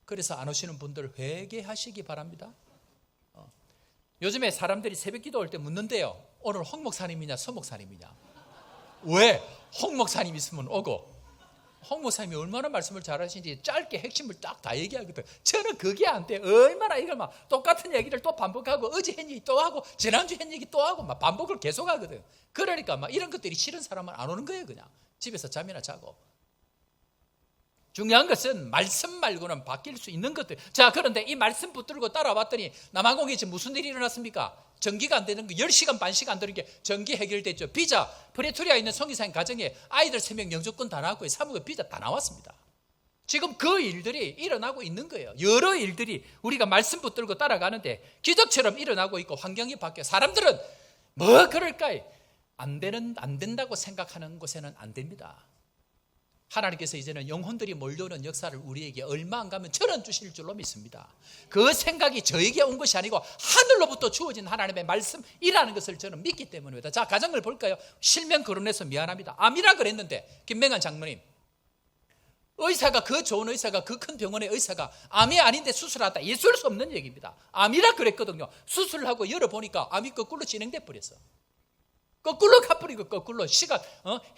Speaker 1: 그래서 안 오시는 분들 회개하시기 바랍니다. 요즘에 사람들이 새벽기도 올 때 묻는데요, 오늘 홍 목사님이냐 서 목사님이냐. 왜? 홍 목사님 있으면 오고, 홍 목사님이 얼마나 말씀을 잘하시는지 짧게 핵심을 딱 다 얘기하거든. 저는 그게 안 돼. 얼마나 이걸 막 똑같은 얘기를 또 반복하고, 어제 했 얘기 또 하고, 지난주 했 얘기 또 하고, 막 반복을 계속 하거든. 그러니까 막 이런 것들이 싫은 사람은 안 오는 거예요. 그냥 집에서 잠이나 자고. 중요한 것은 말씀 말고는 바뀔 수 있는 것들. 자, 그런데 이 말씀 붙들고 따라왔더니 남한공에 지금 무슨 일이 일어났습니까? 전기가 안 되는 거, 10시간 반씩 안 되는 게 전기 해결됐죠. 비자, 프레토리아에 있는 성교사님 가정에 아이들 3명 영주권 다 나왔고요. 사무국 비자 다 나왔습니다. 지금 그 일들이 일어나고 있는 거예요. 여러 일들이 우리가 말씀 붙들고 따라가는데 기적처럼 일어나고 있고, 환경이 바뀌어. 사람들은 뭐 그럴까요? 안 된다고 생각하는 곳에는 안 됩니다. 하나님께서 이제는 영혼들이 몰려오는 역사를 우리에게 얼마 안 가면 전원 주실 줄로 믿습니다. 그 생각이 저에게 온 것이 아니고 하늘로부터 주어진 하나님의 말씀이라는 것을 저는 믿기 때문입니다. 자, 가정을 볼까요? 실명 거론해서 미안합니다. 암이라 그랬는데 김명환 장모님, 의사가, 그 좋은 의사가, 그 큰 병원의 의사가 암이 아닌데 수술하다, 있을 수 없는 얘기입니다. 암이라 그랬거든요. 수술하고 열어보니까 암이 거꾸로 진행돼 버렸어. 거꾸로 가버리고, 거꾸로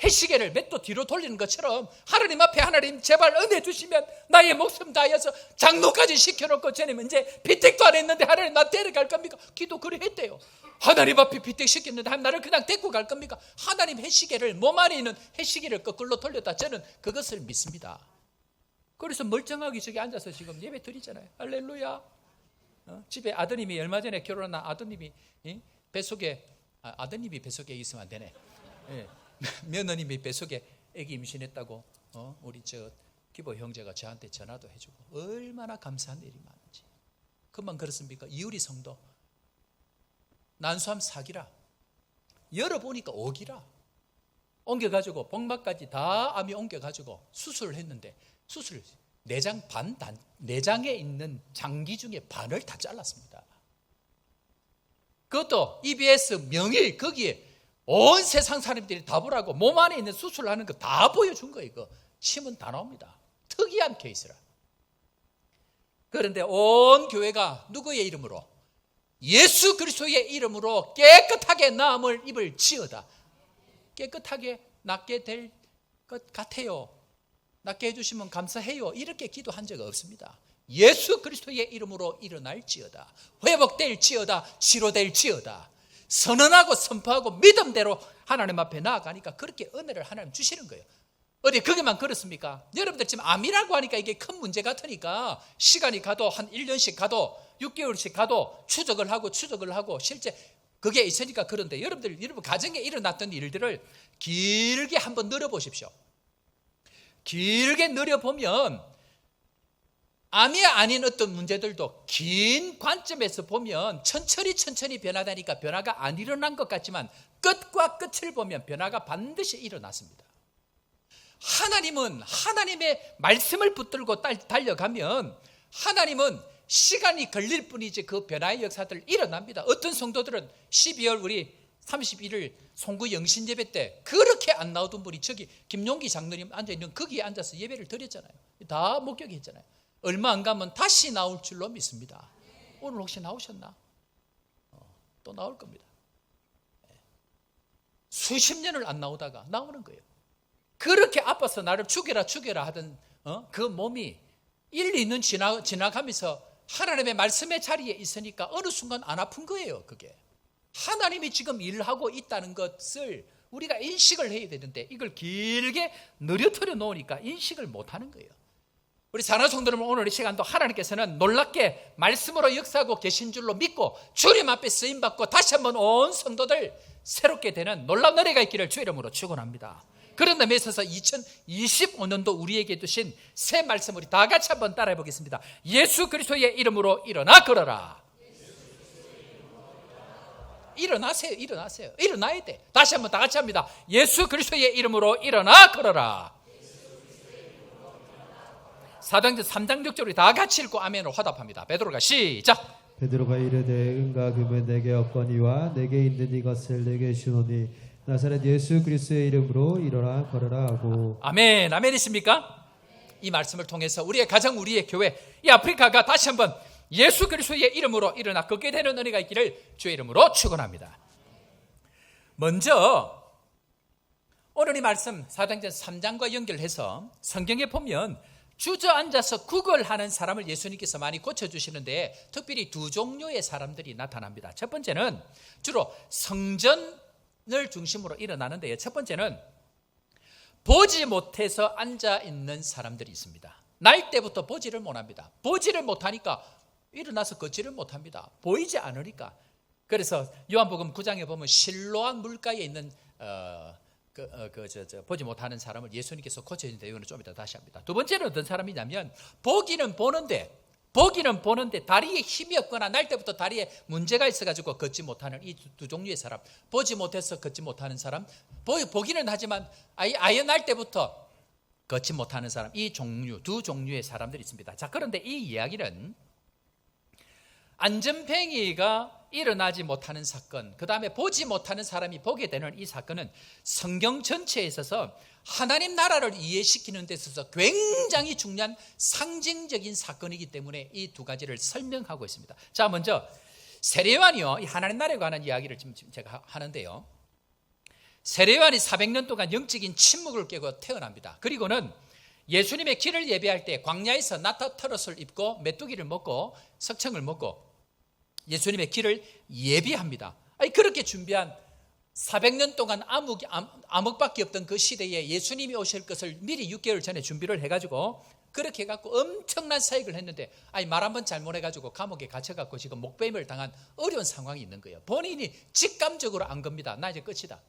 Speaker 1: 해시계를 몇 도 뒤로 돌리는 것처럼 하나님 앞에, 하나님 제발 은혜 주시면 나의 목숨 다해서 장로까지 시켜놓고 저는 이제 피택도 안 했는데 하나님 나 데려갈 겁니까? 기도 그래 했대요. 하나님 앞에 피택 시켰는데 하나님 나를 그냥 데리고 갈 겁니까? 하나님 해시계를, 몸 안에 있는 해시계를 거꾸로 돌렸다. 저는 그것을 믿습니다. 그래서 멀쩡하게 저기 앉아서 지금 예배 드리잖아요. 할렐루야. 집에 아드님이 얼마 전에 결혼한 아드님이 뱃속에, 아드님이 뱃속에 있으면 안 되네. 예. 며느님이 뱃속에 아기 임신했다고 우리 기보 형제가 저한테 전화도 해주고, 얼마나 감사한 일이 많은지. 그만 그렇습니까? 이우리 성도 난수암 4기라, 열어보니까 5기라. 옮겨가지고 복막까지 다 암이 옮겨가지고 수술을 했는데, 수술 내장에 있는 장기 중에 반을 다 잘랐습니다. 그것도 EBS 명일 거기에 온 세상 사람들이 다 보라고 몸 안에 있는 수술을 하는 거 다 보여준 거예요. 이거 침은 다 나옵니다. 특이한 케이스라. 그런데 온 교회가 누구의 이름으로? 예수 그리스도의 이름으로 깨끗하게 나음을 입을 지어다. 깨끗하게 낫게 될 것 같아요. 낫게 해주시면 감사해요. 이렇게 기도한 적 없습니다. 예수 그리스도의 이름으로 일어날지어다. 회복될지어다. 치료될지어다. 선언하고 선포하고 믿음대로 하나님 앞에 나아가니까 그렇게 은혜를 하나님 주시는 거예요. 어디 거기만 그렇습니까? 여러분들 지금 암이라고 하니까 이게 큰 문제 같으니까 시간이 가도 한 1년씩 가도 6개월씩 가도 추적을 하고 실제 그게 있으니까 그런데 여러분 가정에 일어났던 일들을 길게 한번 늘어보십시오. 길게 늘어보면 암이 아닌 어떤 문제들도 긴 관점에서 보면 천천히 변화되니까 변화가 안 일어난 것 같지만 끝과 끝을 보면 변화가 반드시 일어났습니다. 하나님은 하나님의 말씀을 붙들고 달려가면 하나님은 시간이 걸릴 뿐이지 그 변화의 역사들 일어납니다. 어떤 성도들은 12월 우리 31일 송구 영신예배 때 그렇게 안 나오던 분이 저기 김용기 장로님 앉아있는 거기에 앉아서 예배를 드렸잖아요. 다 목격했잖아요. 얼마 안 가면 다시 나올 줄로 믿습니다. 오늘 혹시 나오셨나? 또 나올 겁니다. 수십 년을 안 나오다가 나오는 거예요. 그렇게 아파서 나를 죽여라 하던 그 몸이 1, 2년 지나가면서 하나님의 말씀의 자리에 있으니까 어느 순간 안 아픈 거예요. 그게 하나님이 지금 일하고 있다는 것을 우리가 인식을 해야 되는데 이걸 길게 늘어뜨려 놓으니까 인식을 못하는 거예요. 우리 산하성도는 오늘 이 시간도 하나님께서는 놀랍게 말씀으로 역사하고 계신 줄로 믿고 주님 앞에 쓰임받고 다시 한번 온 성도들 새롭게 되는 놀라운 은혜가 있기를 주 이름으로 축원합니다. 그런 점에 있어서 2025년도 우리에게 주신 새 말씀 우리 다 같이 한번 따라해 보겠습니다. 예수 그리스도의 이름으로 일어나 걸어라. 일어나세요. 일어나야 돼. 다시 한번 다 같이 합니다. 예수 그리스도의 이름으로 일어나 걸어라. 사도행전 3장 6절 다 같이 읽고 아멘으로 화답합니다. 베드로가 시작.
Speaker 2: 베드로가 이르되 은과 금은 내게 없거니와 내게 있는 이것을 내게 주노니 나사렛 예수 그리스도의 이름으로 일어나 걸어라 하고.
Speaker 1: 아멘. 아멘이십니까? 이 말씀을 통해서 우리의 가정, 우리의 교회, 이 아프리카가 다시 한번 예수 그리스도의 이름으로 일어나 걷게 되는 은혜가 있기를 주의 이름으로 축원합니다. 먼저 오늘 이 말씀 사도행전 3장과 연결해서 성경에 보면 주저앉아서 구걸하는 사람을 예수님께서 많이 고쳐주시는데 특별히 두 종류의 사람들이 나타납니다. 첫 번째는 주로 성전을 중심으로 일어나는데요. 첫 번째는 보지 못해서 앉아있는 사람들이 있습니다. 날 때부터 보지를 못합니다. 보지를 못하니까 일어나서 걷지를 못합니다. 보이지 않으니까. 그래서 요한복음 9장에 보면 실로암 물가에 있는 보지 못하는 사람을 예수님께서 고쳐주는데 이거는 좀 이따 다시 합니다. 두 번째는 어떤 사람이냐면 보기는 보는데 다리에 힘이 없거나 날 때부터 다리에 문제가 있어가지고 걷지 못하는 이 두 종류의 사람, 보지 못해서 걷지 못하는 사람, 보기는 하지만 아예 날 때부터 걷지 못하는 사람, 이 두 종류의 사람들이 있습니다. 자, 그런데 이 이야기는 안전뱅이가 일어나지 못하는 사건, 그 다음에 보지 못하는 사람이 보게 되는 이 사건은 성경 전체에 있어서 하나님 나라를 이해시키는 데 있어서 굉장히 중요한 상징적인 사건이기 때문에 이 두 가지를 설명하고 있습니다. 자, 먼저 세례요한이요, 이 하나님 나라에 관한 이야기를 지금 제가 하는데요. 세례요한이 400년 동안 영적인 침묵을 깨고 태어납니다. 그리고는 예수님의 길을 예배할 때 광야에서 나타터롯을 입고 메뚜기를 먹고 석청을 먹고 예수님의 길을 예비합니다. 그렇게 준비한 400년 동안 암흑밖에 없던 그 시대에 예수님이 오실 것을 미리 6개월 전에 준비를 해가지고 그렇게 해갖고 엄청난 사역을 했는데 말 한번 잘못해가지고 감옥에 갇혀갖고 지금 목배임을 당한 어려운 상황이 있는 거예요. 본인이 직감적으로 안 겁니다. 나 이제 끝이다.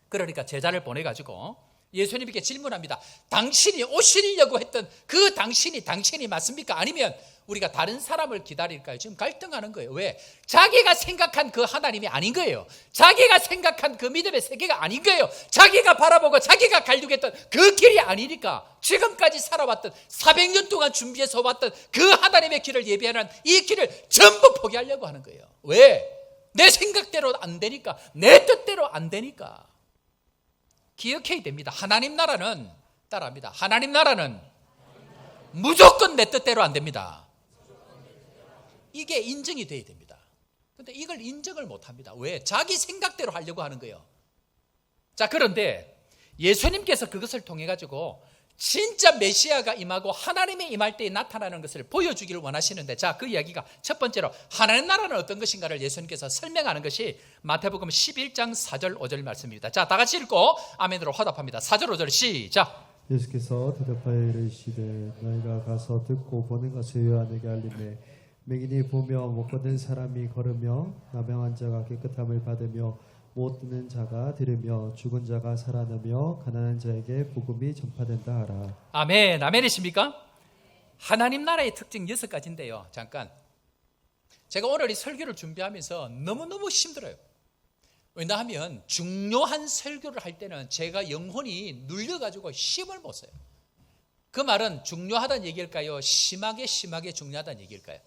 Speaker 1: 그러니까 제자를 보내가지고 예수님께 질문합니다. 당신이 오시려고 했던 그 당신이 맞습니까? 아니면 우리가 다른 사람을 기다릴까요? 지금 갈등하는 거예요. 왜? 자기가 생각한 그 하나님이 아닌 거예요. 자기가 생각한 그 믿음의 세계가 아닌 거예요. 자기가 바라보고 자기가 가려했던 그 길이 아니니까 지금까지 살아왔던 400년 동안 준비해서 왔던 그 하나님의 길을 예비하는 이 길을 전부 포기하려고 하는 거예요. 왜? 내 생각대로 안 되니까, 내 뜻대로 안 되니까. 기억해야 됩니다. 하나님 나라는 따라합니다. 하나님 나라는 무조건 내 뜻대로 안 됩니다. 이게 인정이 돼야 됩니다. 그런데 이걸 인정을 못합니다. 왜? 자기 생각대로 하려고 하는 거예요. 자, 그런데 예수님께서 그것을 통해 가지고 진짜 메시아가 임하고 하나님이 임할 때에 나타나는 것을 보여주기를 원하시는데, 자, 그 이야기가 첫 번째로 하나님 나라는 어떤 것인가를 예수님께서 설명하는 것이 마태복음 11장 4절 5절 말씀입니다. 자, 다 같이 읽고 아멘으로 화답합니다. 4절 5절 시작.
Speaker 2: 예수께서 대답하여 이르시되 너희가 가서 듣고 보는 것을 요한에게 알리매 맹인이 보며 못 걷는 사람이 걸으며 나병한 자가 깨끗함을 받으며 못 듣는 자가 들으며 죽은 자가 살아나며 가난한 자에게 복음이 전파된다 하라.
Speaker 1: 아멘. 아멘이십니까? 하나님 나라의 특징 6가지인데요. 잠깐, 제가 오늘 이 설교를 준비하면서 너무너무 힘들어요. 왜냐하면 중요한 설교를 할 때는 제가 영혼이 눌려가지고 힘을 못 써요. 그 말은 중요하다는 얘기일까요? 심하게 중요하다는 얘기일까요?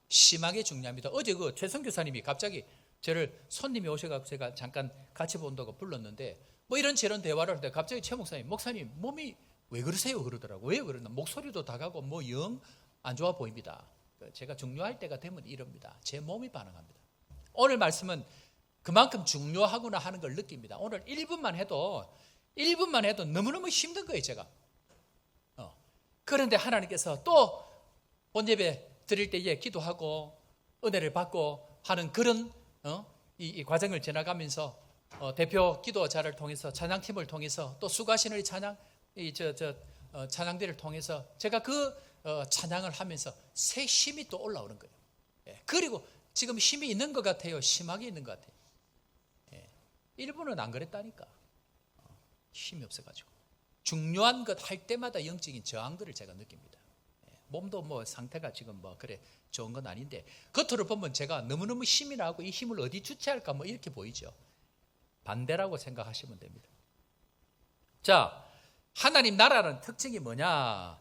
Speaker 1: 심하게 중요합니다. 어제 그 최성 교사님이 갑자기 저를 손님이 오셔가지고 제가 잠깐 같이 본다고 불렀는데 뭐 이런저런 대화를 할 때 갑자기 최 목사님 몸이 왜 그러세요? 그러더라고요. 왜 그러나? 목소리도 다가고 뭐 영 안 좋아 보입니다. 제가 중요할 때가 되면 이럽니다. 제 몸이 반응합니다. 오늘 말씀은 그만큼 중요하구나 하는 걸 느낍니다. 오늘 1분만 해도 너무너무 힘든 거예요, 제가. 그런데 하나님께서 또 본예배 드릴 때에 기도하고 은혜를 받고 하는 그런 이 과정을 지나가면서 대표 기도자를 통해서 찬양팀을 통해서 또 수고하시는 찬양들을 통해서 제가 그 찬양을 하면서 새 힘이 또 올라오는 거예요. 그리고 지금 힘이 있는 것 같아요. 심하게 있는 것 같아요. 1분은 안 그랬다니까. 힘이 없어가지고 중요한 것 할 때마다 영적인 저항들을 제가 느낍니다. 몸도 뭐 상태가 지금 뭐 그래 좋은 건 아닌데 겉으로 보면 제가 너무너무 힘이 나고 이 힘을 어디 주체할까 뭐 이렇게 보이죠. 반대라고 생각하시면 됩니다. 자, 하나님 나라는 특징이 뭐냐?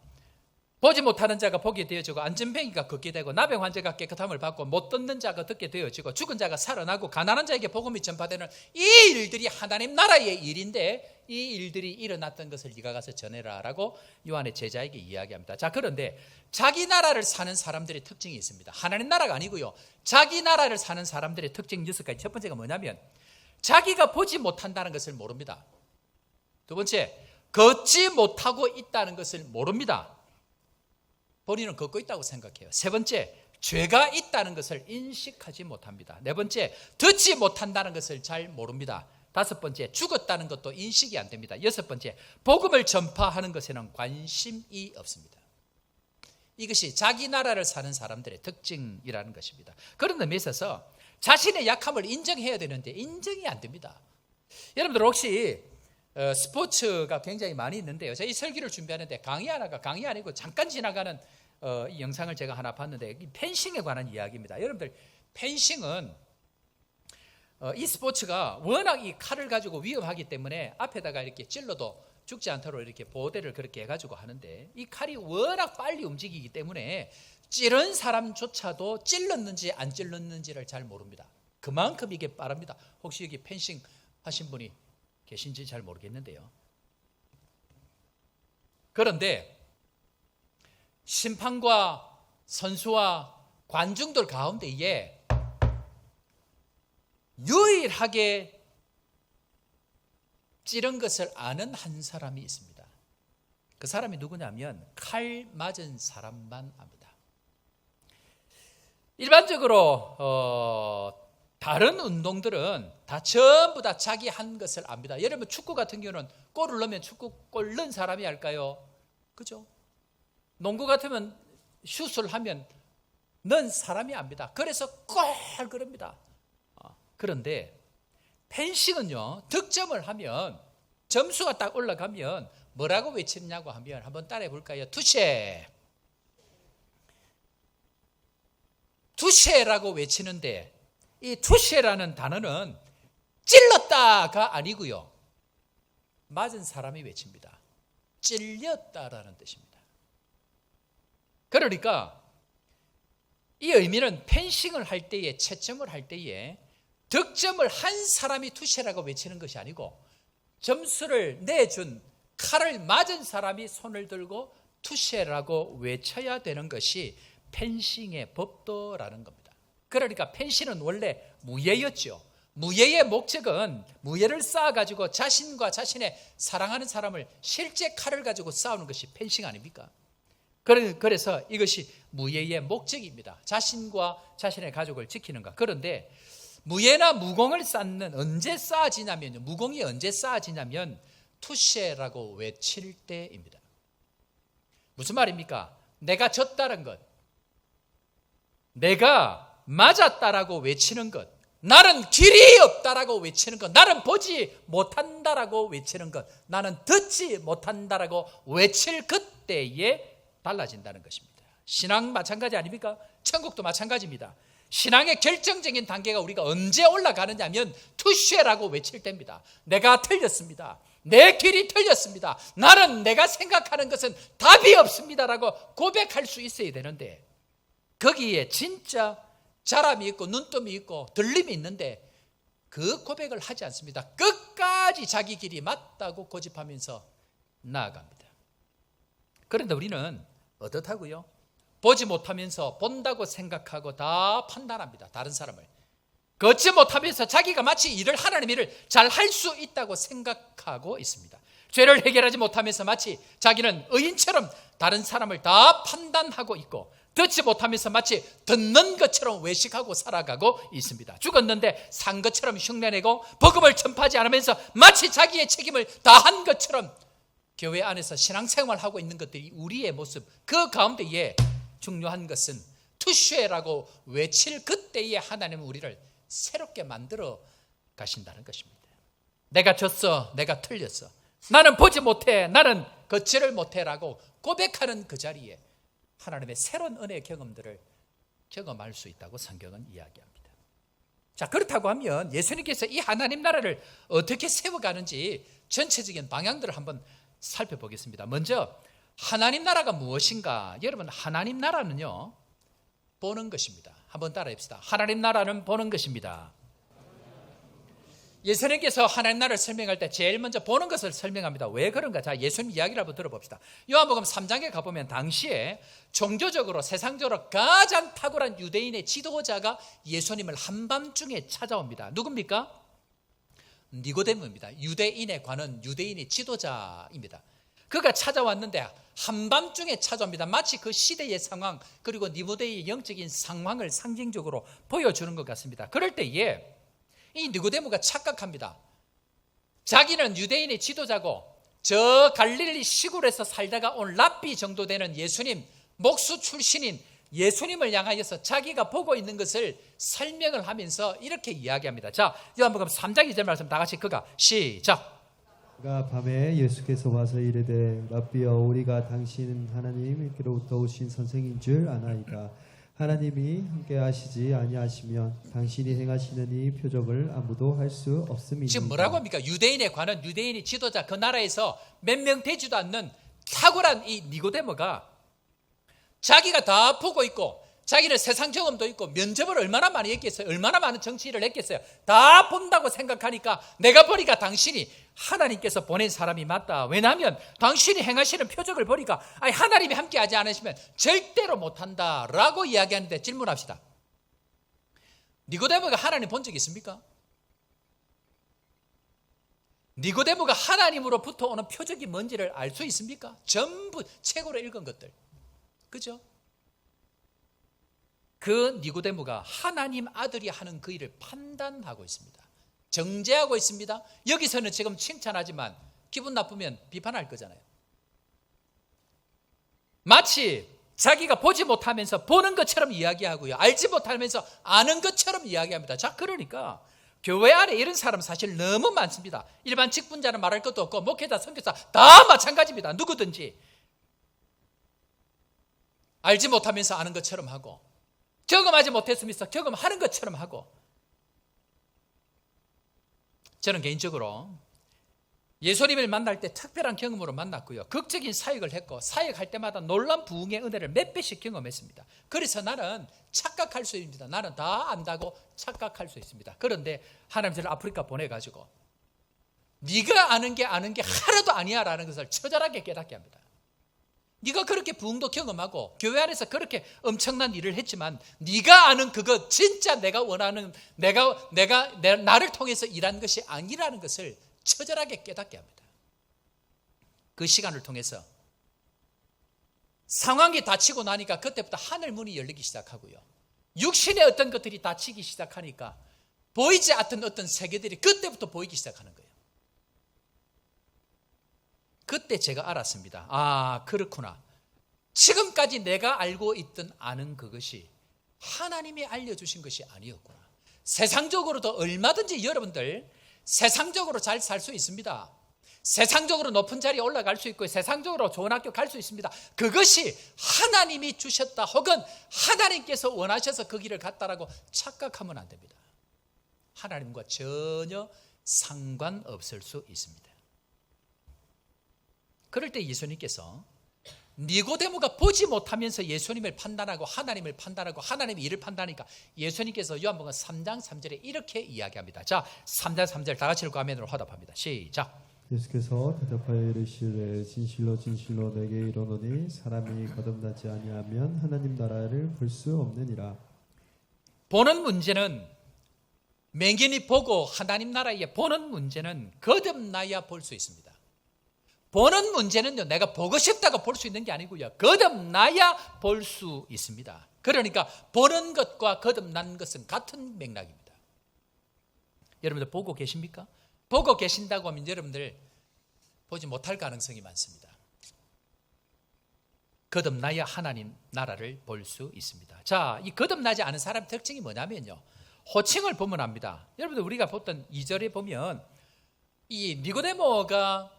Speaker 1: 보지 못하는 자가 보게 되어지고 안전뱅이가 걷게 되고 나병 환자가 깨끗함을 받고 못 듣는 자가 듣게 되어지고 죽은 자가 살아나고 가난한 자에게 복음이 전파되는 이 일들이 하나님 나라의 일인데 이 일들이 일어났던 것을 네가 가서 전해라라고 요한의 제자에게 이야기합니다. 자, 그런데 자기 나라를 사는 사람들의 특징이 있습니다. 하나님 나라가 아니고요. 자기 나라를 사는 사람들의 특징 6가지. 첫 번째가 뭐냐면 자기가 보지 못한다는 것을 모릅니다. 두 번째, 걷지 못하고 있다는 것을 모릅니다. 본인은 걷고 있다고 생각해요. 세 번째, 죄가 있다는 것을 인식하지 못합니다. 네 번째, 듣지 못한다는 것을 잘 모릅니다. 다섯 번째, 죽었다는 것도 인식이 안 됩니다. 여섯 번째, 복음을 전파하는 것에는 관심이 없습니다. 이것이 자기 나라를 사는 사람들의 특징이라는 것입니다. 그런 의미에 있어서 자신의 약함을 인정해야 되는데 인정이 안 됩니다. 여러분들 혹시 스포츠가 굉장히 많이 있는데요. 제가 이 설교를 준비하는데 강의 아니고 잠깐 지나가는 이 영상을 제가 하나 봤는데 펜싱에 관한 이야기입니다. 여러분들 펜싱은 이 스포츠가 워낙 이 칼을 가지고 위험하기 때문에 앞에다가 이렇게 찔러도 죽지 않도록 이렇게 보호대를 그렇게 해가지고 하는데 이 칼이 워낙 빨리 움직이기 때문에 찌른 사람조차도 찔렀는지 안 찔렀는지를 잘 모릅니다. 그만큼 이게 빠릅니다. 혹시 여기 펜싱 하신 분이 계신지 잘 모르겠는데요. 그런데 심판과 선수와 관중들 가운데에 유일하게 찌른 것을 아는 한 사람이 있습니다. 그 사람이 누구냐면 칼 맞은 사람만 압니다. 일반적으로 다른 운동들은 다 전부 다 자기 한 것을 압니다. 예를 들면 축구 같은 경우는 골을 넣으면 축구골 넣은 사람이 할까요? 그죠? 농구 같으면 슛을 하면 넣은 사람이 압니다. 그래서 골 그럽니다. 그런데 펜싱은요, 득점을 하면 점수가 딱 올라가면 뭐라고 외치느냐고 하면 한번 따라해 볼까요? 투쉐. 투쉐라고 외치는데 이 투쉐라는 단어는 찔렀다가 아니고요. 맞은 사람이 외칩니다. 찔렸다라는 뜻입니다. 그러니까 이 의미는 펜싱을 할 때에 채점을 할 때에 득점을 한 사람이 투쉐라고 외치는 것이 아니고 점수를 내준 칼을 맞은 사람이 손을 들고 투쉐라고 외쳐야 되는 것이 펜싱의 법도라는 겁니다. 그러니까 펜싱은 원래 무예였죠. 무예의 목적은 무예를 쌓아가지고 자신과 자신의 사랑하는 사람을 실제 칼을 가지고 싸우는 것이 펜싱 아닙니까? 그래서 이것이 무예의 목적입니다. 자신과 자신의 가족을 지키는가. 그런데 무예나 무공을 쌓는 언제 쌓아지냐면요. 무공이 언제 쌓아지냐면 투쉐라고 외칠 때입니다. 무슨 말입니까? 내가 졌다는 것, 내가 맞았다라고 외치는 것, 나는 길이 없다라고 외치는 것, 나는 보지 못한다라고 외치는 것, 나는 듣지 못한다라고 외칠 그때에 달라진다는 것입니다. 신앙 마찬가지 아닙니까? 천국도 마찬가지입니다. 신앙의 결정적인 단계가 우리가 언제 올라가느냐 하면 투쉐라고 외칠 때입니다. 내가 틀렸습니다. 내 길이 틀렸습니다. 나는 내가 생각하는 것은 답이 없습니다라고 고백할 수 있어야 되는데 거기에 진짜 자람이 있고 눈뜸이 있고 들림이 있는데 그 고백을 하지 않습니다. 끝까지 자기 길이 맞다고 고집하면서 나아갑니다. 그런데 우리는 어떻다고요? 보지 못하면서 본다고 생각하고 다 판단합니다. 다른 사람을. 걷지 못하면서 자기가 마치 일을 하나님 일을 잘 할 수 있다고 생각하고 있습니다. 죄를 해결하지 못하면서 마치 자기는 의인처럼 다른 사람을 다 판단하고 있고 듣지 못하면서 마치 듣는 것처럼 외식하고 살아가고 있습니다. 죽었는데 산 것처럼 흉내내고 복음을 전파하지 않으면서 마치 자기의 책임을 다한 것처럼 교회 안에서 신앙생활하고 있는 것들이 우리의 모습. 그 가운데에 중요한 것은 투쉐라고 외칠 그때에 하나님은 우리를 새롭게 만들어 가신다는 것입니다. 내가 졌어, 내가 틀렸어, 나는 보지 못해, 나는 걷지를 못해라고 고백하는 그 자리에 하나님의 새로운 은혜의 경험들을 경험할 수 있다고 성경은 이야기합니다. 자, 그렇다고 하면 예수님께서 이 하나님 나라를 어떻게 세워가는지 전체적인 방향들을 한번 살펴보겠습니다. 먼저 하나님 나라가 무엇인가? 여러분, 하나님 나라는요, 보는 것입니다. 한번 따라합시다. 하나님 나라는 보는 것입니다. 예수님께서 하나님 나라를 설명할 때 제일 먼저 보는 것을 설명합니다. 왜 그런가? 자, 예수님 이야기를 한번 들어봅시다. 요한복음 3장에 가보면 당시에 종교적으로 세상적으로 가장 탁월한 유대인의 지도자가 예수님을 한밤중에 찾아옵니다. 누굽니까? 니고데모입니다. 유대인에 관한 유대인의 지도자입니다. 그가 찾아왔는데 한밤중에 찾아옵니다. 마치 그 시대의 상황 그리고 니고데의 영적인 상황을 상징적으로 보여주는 것 같습니다. 그럴 때에 이 니고데모가 착각합니다. 자기는 유대인의 지도자고 저 갈릴리 시골에서 살다가 온 랍비 정도 되는 예수님 목수 출신인 예수님을 향하여서 자기가 보고 있는 것을 설명을 하면서 이렇게 이야기합니다. 자, 요한복음 3장 2절 말씀 다 같이 그가 시작.
Speaker 2: 그가 밤에 예수께서 와서 이르되 랍비여 우리가 당신 하나님께로부터 오신 선생인 줄 아나이다. 하나님이 함께 하시지 아니하시면 당신이 행하시는 이 표적을 아무도 할 수 없음이니이다.
Speaker 1: 지금 뭐라고 합니까? 유대인에 관한 유대인의 지도자 그 나라에서 몇 명 되지도 않는 탁월한 이 니고데모가 자기가 다 보고 있고 자기는 세상 경험도 있고 면접을 얼마나 많이 했겠어요? 얼마나 많은 정치를 했겠어요? 다 본다고 생각하니까 내가 보니까 당신이 하나님께서 보낸 사람이 맞다. 왜냐하면 당신이 행하시는 표적을 보니까 하나님이 함께하지 않으시면 절대로 못한다 라고 이야기하는데 질문합시다. 니고데모가 하나님 본 적 있습니까? 니고데모가 하나님으로부터 오는 표적이 뭔지를 알 수 있습니까? 전부 책으로 읽은 것들. 그죠? 그 니고데모가 하나님 아들이 하는 그 일을 판단하고 있습니다. 정죄하고 있습니다. 여기서는 지금 칭찬하지만 기분 나쁘면 비판할 거잖아요. 마치 자기가 보지 못하면서 보는 것처럼 이야기하고요, 알지 못하면서 아는 것처럼 이야기합니다. 자, 그러니까 교회 안에 이런 사람 사실 너무 많습니다. 일반 직분자는 말할 것도 없고 목회자, 선교사 다 마찬가지입니다. 누구든지 알지 못하면서 아는 것처럼 하고 경험하지 못했으면서 경험하는 것처럼 하고. 저는 개인적으로 예수님을 만날 때 특별한 경험으로 만났고요, 극적인 사역을 했고 사역할 때마다 놀라운 부흥의 은혜를 몇 배씩 경험했습니다. 그래서 나는 착각할 수 있습니다. 나는 다 안다고 착각할 수 있습니다. 그런데 하나님 저를 아프리카 보내가지고 네가 아는 게 하나도 아니야 라는 것을 처절하게 깨닫게 합니다. 네가 그렇게 부흥도 경험하고 교회 안에서 그렇게 엄청난 일을 했지만 네가 아는 그거 진짜 내가 원하는 나를 통해서 일한 것이 아니라는 것을 처절하게 깨닫게 합니다. 그 시간을 통해서 상황이 닫히고 나니까 그때부터 하늘 문이 열리기 시작하고요. 육신의 어떤 것들이 닫히기 시작하니까 보이지 않던 어떤 세계들이 그때부터 보이기 시작하는 거예요. 그때 제가 알았습니다. 아, 그렇구나. 지금까지 내가 알고 있던 아는 그것이 하나님이 알려주신 것이 아니었구나. 세상적으로도 얼마든지 여러분들 세상적으로 잘 살 수 있습니다. 세상적으로 높은 자리에 올라갈 수 있고 세상적으로 좋은 학교 갈 수 있습니다. 그것이 하나님이 주셨다 혹은 하나님께서 원하셔서 그 길을 갔다라고 착각하면 안 됩니다. 하나님과 전혀 상관없을 수 있습니다. 그럴 때 예수님께서 니고데모가 보지 못하면서 예수님을 판단하고 하나님을 판단하고 하나님의 일을 판단하니까 예수님께서 요한복음 3장 3절에 이렇게 이야기합니다. 자, 3장 3절 다 같이 읽고 아멘으로 화답합니다. 시작.
Speaker 2: 예수께서 대답하여 이르시되 진실로 진실로 내게 이르노니 사람이 거듭나지 아니하면 하나님 나라를 볼 수 없느니라.
Speaker 1: 보는 문제는 맹인이 보고 하나님 나라에 보는 문제는 거듭나야 볼 수 있습니다. 보는 문제는요, 내가 보고 싶다고 볼 수 있는 게 아니고요, 거듭나야 볼 수 있습니다. 그러니까 보는 것과 거듭난 것은 같은 맥락입니다. 여러분들 보고 계십니까? 보고 계신다고 하면 여러분들 보지 못할 가능성이 많습니다. 거듭나야 하나님 나라를 볼 수 있습니다. 자, 이 거듭나지 않은 사람 특징이 뭐냐면요, 호칭을 보면 압니다. 여러분들 우리가 보던 2절에 보면 이 니고데모가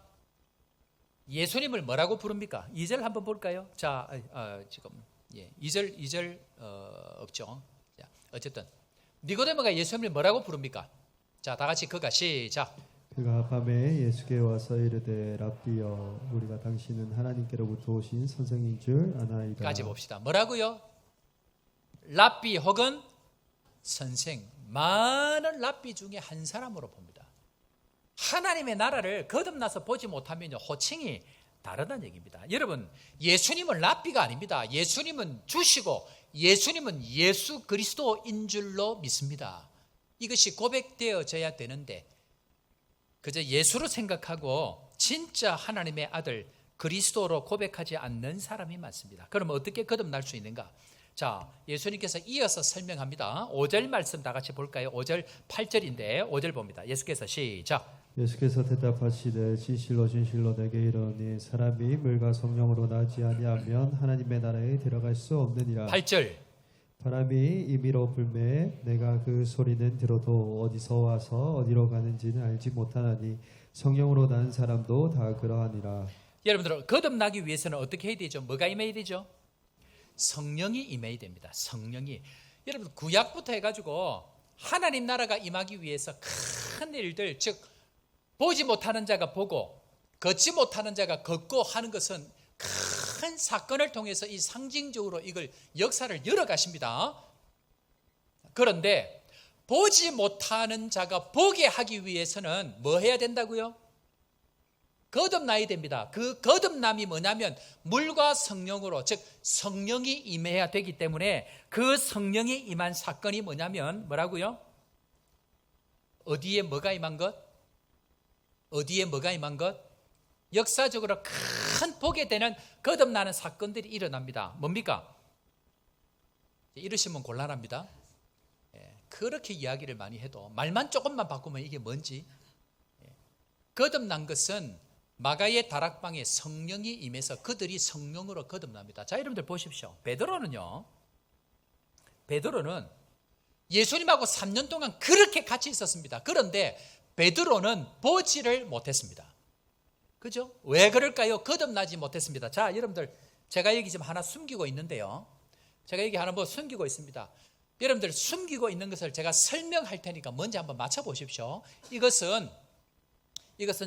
Speaker 1: 예수님을 뭐라고 부릅니까? 2절 한번 볼까요? 자, 지금 2절 없죠. 자, 어쨌든 니고데모가 예수님을 뭐라고 부릅니까? 자, 다 같이 그가 시작.
Speaker 2: 그가 밤에 예수께 와서 이르되 랍비여 우리가 당신은 하나님께로부터 오신 선생인 줄 아나이다.
Speaker 1: 까지 봅시다. 뭐라고요? 랍비 혹은 선생, 많은 랍비 중에 한 사람으로 봅니다. 하나님의 나라를 거듭나서 보지 못하면 호칭이 다르다는 얘기입니다. 여러분, 예수님은 랍비가 아닙니다. 예수님은 주시고 예수님은 예수 그리스도인 줄로 믿습니다. 이것이 고백되어져야 되는데 그저 예수로 생각하고 진짜 하나님의 아들 그리스도로 고백하지 않는 사람이 많습니다. 그럼 어떻게 거듭날 수 있는가? 자, 예수님께서 이어서 설명합니다. 5절 말씀 다 같이 볼까요? 5절 8절인데 5절 봅니다. 예수께서 시작.
Speaker 2: 예수께서 대답하시되 진실로 진실로 내게 이르노니 사람이 물과 성령으로 나지 아니하면 하나님의 나라에 들어갈 수 없느니라.
Speaker 1: 8절.
Speaker 2: 바람이 임의로 불매 내가 그 소리는 들어도 어디서 와서 어디로 가는지는 알지 못하나니 성령으로 난 사람도 다 그러하니라.
Speaker 1: 여러분들 거듭나기 위해서는 어떻게 해야 되죠? 뭐가 임해야 되죠? 성령이 임해야 됩니다. 성령이. 여러분 구약부터 해가지고 하나님 나라가 임하기 위해서 큰 일들, 즉 보지 못하는 자가 보고 걷지 못하는 자가 걷고 하는 것은 큰 사건을 통해서 이 상징적으로 이걸 역사를 열어가십니다. 그런데 보지 못하는 자가 보게 하기 위해서는 뭐 해야 된다고요? 거듭나야 됩니다. 그 거듭남이 뭐냐면 물과 성령으로, 즉 성령이 임해야 되기 때문에 그 성령이 임한 사건이 뭐냐면 뭐라고요? 어디에 뭐가 임한 것? 어디에 뭐가 임한 것? 역사적으로 큰 보게 되는 거듭나는 사건들이 일어납니다. 뭡니까? 이러시면 곤란합니다. 그렇게 이야기를 많이 해도 말만 조금만 바꾸면 이게 뭔지. 거듭난 것은 마가의 다락방에 성령이 임해서 그들이 성령으로 거듭납니다. 자, 여러분들 보십시오. 베드로는 예수님하고 3년 동안 그렇게 같이 있었습니다. 그런데 베드로는 보지를 못했습니다. 그죠? 왜 그럴까요? 거듭나지 못했습니다. 자, 여러분들 제가 여기 지금 하나 숨기고 있는데요. 제가 여기 하나 숨기고 있습니다. 여러분들 숨기고 있는 것을 제가 설명할 테니까 먼저 한번 맞춰보십시오. 이것은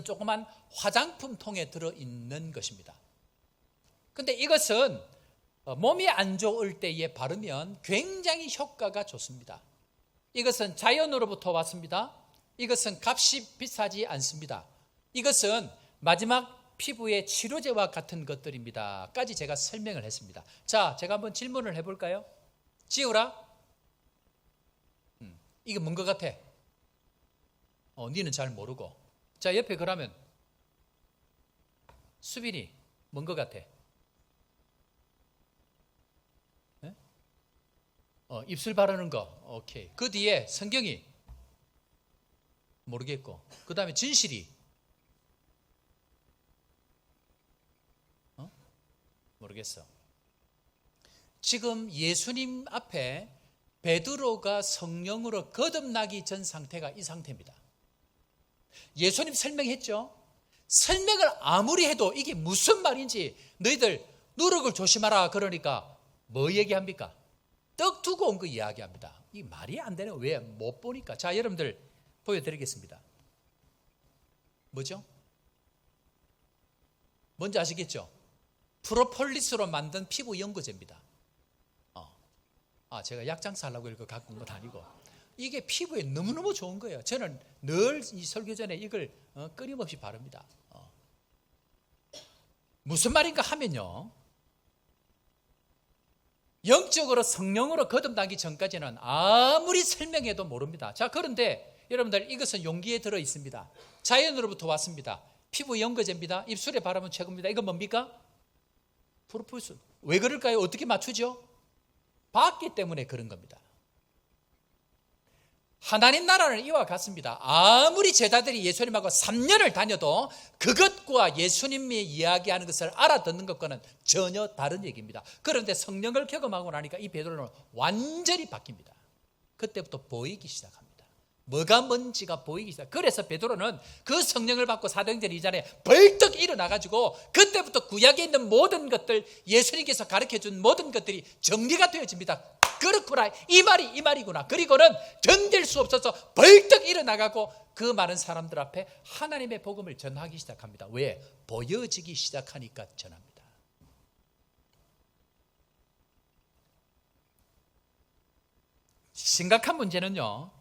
Speaker 1: 조그만 화장품 통에 들어있는 것입니다. 근데 이것은 몸이 안 좋을 때에 바르면 굉장히 효과가 좋습니다. 이것은 자연으로부터 왔습니다. 이것은 값이 비싸지 않습니다. 이것은 마지막 피부의 치료제와 같은 것들입니다. 까지 제가 설명을 했습니다. 자, 제가 한번 질문을 해볼까요? 지우라, 이게 뭔 것 같아? 니는 잘 모르고. 자, 옆에 그러면 수빈이 뭔 것 같아? 네? 입술 바르는 거. 오케이. 그 뒤에 성경이 모르겠고, 그 다음에 진실이 모르겠어. 지금 예수님 앞에 베드로가 성령으로 거듭나기 전 상태가 이 상태입니다. 예수님 설명했죠? 설명을 아무리 해도 이게 무슨 말인지 너희들 누룩을 조심하라 그러니까 뭐 얘기합니까? 떡 두고 온 거 이야기합니다. 이 말이 안 되네요. 왜? 못 보니까. 자, 여러분들 보여드리겠습니다. 뭐죠? 뭔지 아시겠죠? 프로폴리스로 만든 피부 연고제입니다. 제가 약장사 하려고 이거 갖고 온 건 아니고 이게 피부에 너무너무 좋은 거예요. 저는 늘 이 설교 전에 이걸 끊임없이 바릅니다. 무슨 말인가 하면요, 영적으로 성령으로 거듭나기 전까지는 아무리 설명해도 모릅니다. 자, 그런데 여러분들 이것은 용기에 들어 있습니다. 자연으로부터 왔습니다. 피부 연고제입니다. 입술에 바르면 최고입니다. 이건 뭡니까? 프로폴리스. 왜 그럴까요? 어떻게 맞추죠? 봤기 때문에 그런 겁니다. 하나님 나라는 이와 같습니다. 아무리 제자들이 예수님하고 3년을 다녀도 그것과 예수님이 이야기하는 것을 알아듣는 것과는 전혀 다른 얘기입니다. 그런데 성령을 경험하고 나니까 이 베드로는 완전히 바뀝니다. 그때부터 보이기 시작합니다. 뭐가 뭔지가 보이기 시작. 그래서 베드로는 그 성령을 받고 사도행전 2장에 벌떡 일어나가지고 그때부터 구약에 있는 모든 것들, 예수님께서 가르쳐준 모든 것들이 정리가 되어집니다. 그렇구나, 이 말이구나. 그리고는 견딜 수 없어서 벌떡 일어나가고 그 많은 사람들 앞에 하나님의 복음을 전하기 시작합니다. 왜? 보여지기 시작하니까 전합니다. 심각한 문제는요,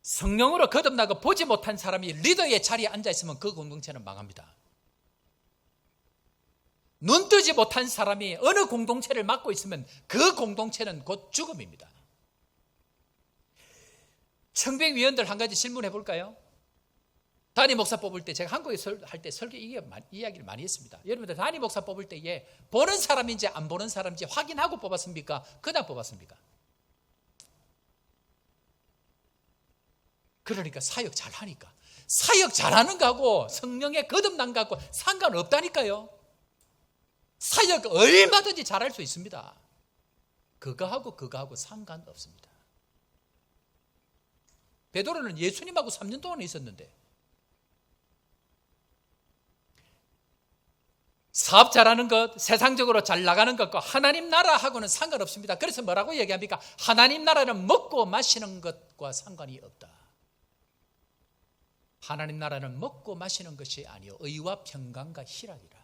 Speaker 1: 성령으로 거듭나고 보지 못한 사람이 리더의 자리에 앉아있으면 그 공동체는 망합니다. 눈 뜨지 못한 사람이 어느 공동체를 맡고 있으면 그 공동체는 곧 죽음입니다. 청백위원들 한 가지 질문해 볼까요? 단임 목사 뽑을 때 제가 한국에 할 때 설교 이야기를 많이 했습니다. 여러분들 단임 목사 뽑을 때에 보는 사람인지 안 보는 사람인지 확인하고 뽑았습니까? 그냥 뽑았습니까? 그러니까 사역 잘하니까. 사역 잘하는 거하고 성령의 거듭난 거하고 상관없다니까요. 사역 얼마든지 잘할 수 있습니다. 그거하고 상관없습니다. 베드로는 예수님하고 3년 동안 있었는데 사업 잘하는 것, 세상적으로 잘 나가는 것과 하나님 나라하고는 상관없습니다. 그래서 뭐라고 얘기합니까? 하나님 나라는 먹고 마시는 것과 상관이 없다. 하나님 나라는 먹고 마시는 것이 아니요 의와 평강과 희락이라.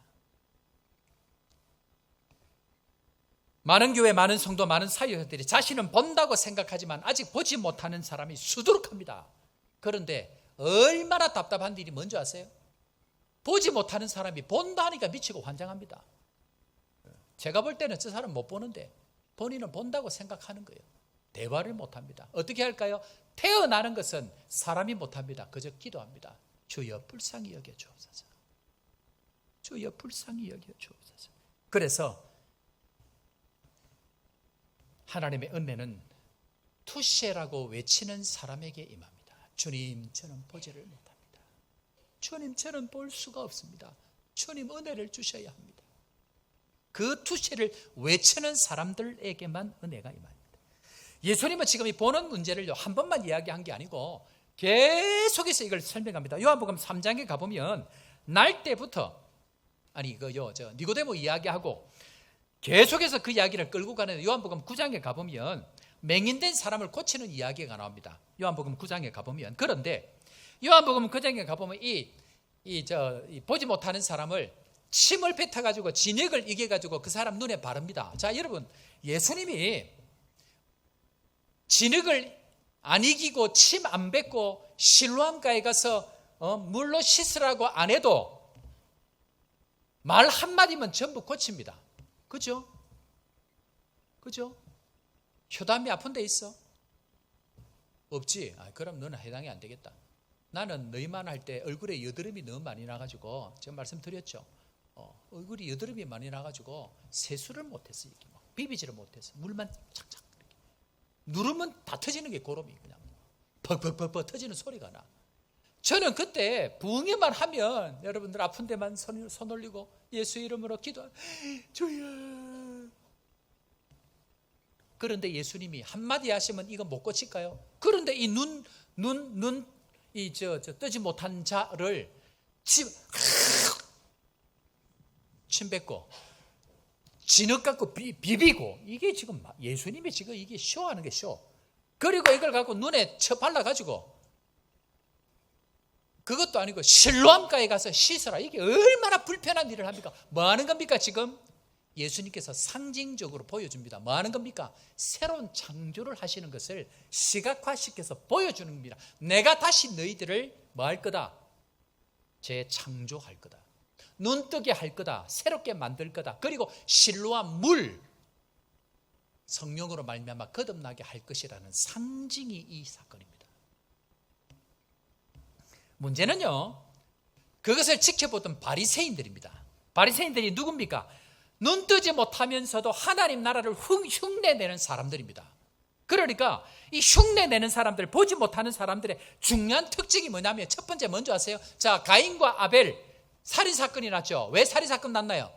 Speaker 1: 많은 교회, 많은 성도, 많은 사역자들이 자신은 본다고 생각하지만 아직 보지 못하는 사람이 수두룩합니다. 그런데 얼마나 답답한 일이 뭔지 아세요? 보지 못하는 사람이 본다 하니까 미치고 환장합니다. 제가 볼 때는 저 사람 못 보는데 본인은 본다고 생각하는 거예요. 대화를 못합니다. 어떻게 할까요? 태어나는 것은 사람이 못합니다. 그저 기도합니다. 주여 불쌍히 여겨주옵소서. 주여 불쌍히 여겨주옵소서. 그래서 하나님의 은혜는 투시라고 외치는 사람에게 임합니다. 주님, 저는 보지를 못합니다. 주님, 저는 볼 수가 없습니다. 주님, 은혜를 주셔야 합니다. 그 투시를 외치는 사람들에게만 은혜가 임합니다. 예수님은 지금 이 보는 문제를 한 번만 이야기한 게 아니고 계속해서 이걸 설명합니다. 요한복음 3장에 가보면 날 때부터 니고데모 이야기하고 계속해서 그 이야기를 끌고 가는 요한복음 9장에 가보면 맹인된 사람을 고치는 이야기가 나옵니다. 요한복음 9장에 가보면. 그런데 요한복음 9장에 가보면 이 보지 못하는 사람을 침을 뱉어가지고 진액을 이겨가지고 그 사람 눈에 바릅니다. 자, 여러분, 예수님이 진흙을 안 이기고 침 안 뱉고 실로암가에 가서 물로 씻으라고 안 해도 말 한마디면 전부 고칩니다. 그죠? 그죠? 효담이 아픈 데 있어? 없지? 그럼 너는 해당이 안 되겠다. 나는 너희만 할 때 얼굴에 여드름이 너무 많이 나가지고 제가 말씀드렸죠. 얼굴이 여드름이 많이 나가지고 세수를 못했어. 이렇게 막 비비지를 못했어. 물만 착착 이렇게 누르면 다 터지는 게 고름이 그냥 벅벅벅벅 터지는 소리가 나. 저는 그때 부흥회만 하면 여러분들 아픈 데만 손 올리고 예수 이름으로 기도 주여. 그런데 예수님이 한마디 하시면 이거 못 고칠까요? 그런데 이 뜨지 못한 자를 침 뱉고 진흙 갖고 비비고, 이게 지금 예수님이 지금 이게 쇼하는 게 쇼. 그리고 이걸 갖고 눈에 발라가지고 그것도 아니고 실로암가에 가서 씻어라. 이게 얼마나 불편한 일을 합니까? 뭐 하는 겁니까? 지금 예수님께서 상징적으로 보여줍니다. 뭐 하는 겁니까? 새로운 창조를 하시는 것을 시각화시켜서 보여주는 겁니다. 내가 다시 너희들을 뭐 할 거다? 재창조할 거다. 눈뜨게 할 거다. 새롭게 만들 거다. 그리고 실로암 물, 성령으로 말미암아 거듭나게 할 것이라는 상징이 이 사건입니다. 문제는요, 그것을 지켜보던 바리새인들입니다. 바리새인들이 누굽니까? 눈 뜨지 못하면서도 하나님 나라를 흉내내는 사람들입니다. 그러니까 이 흉내내는 사람들, 보지 못하는 사람들의 중요한 특징이 뭐냐면, 첫 번째 먼저 아세요? 자, 가인과 아벨 살인사건이 났죠. 왜 살인사건 났나요?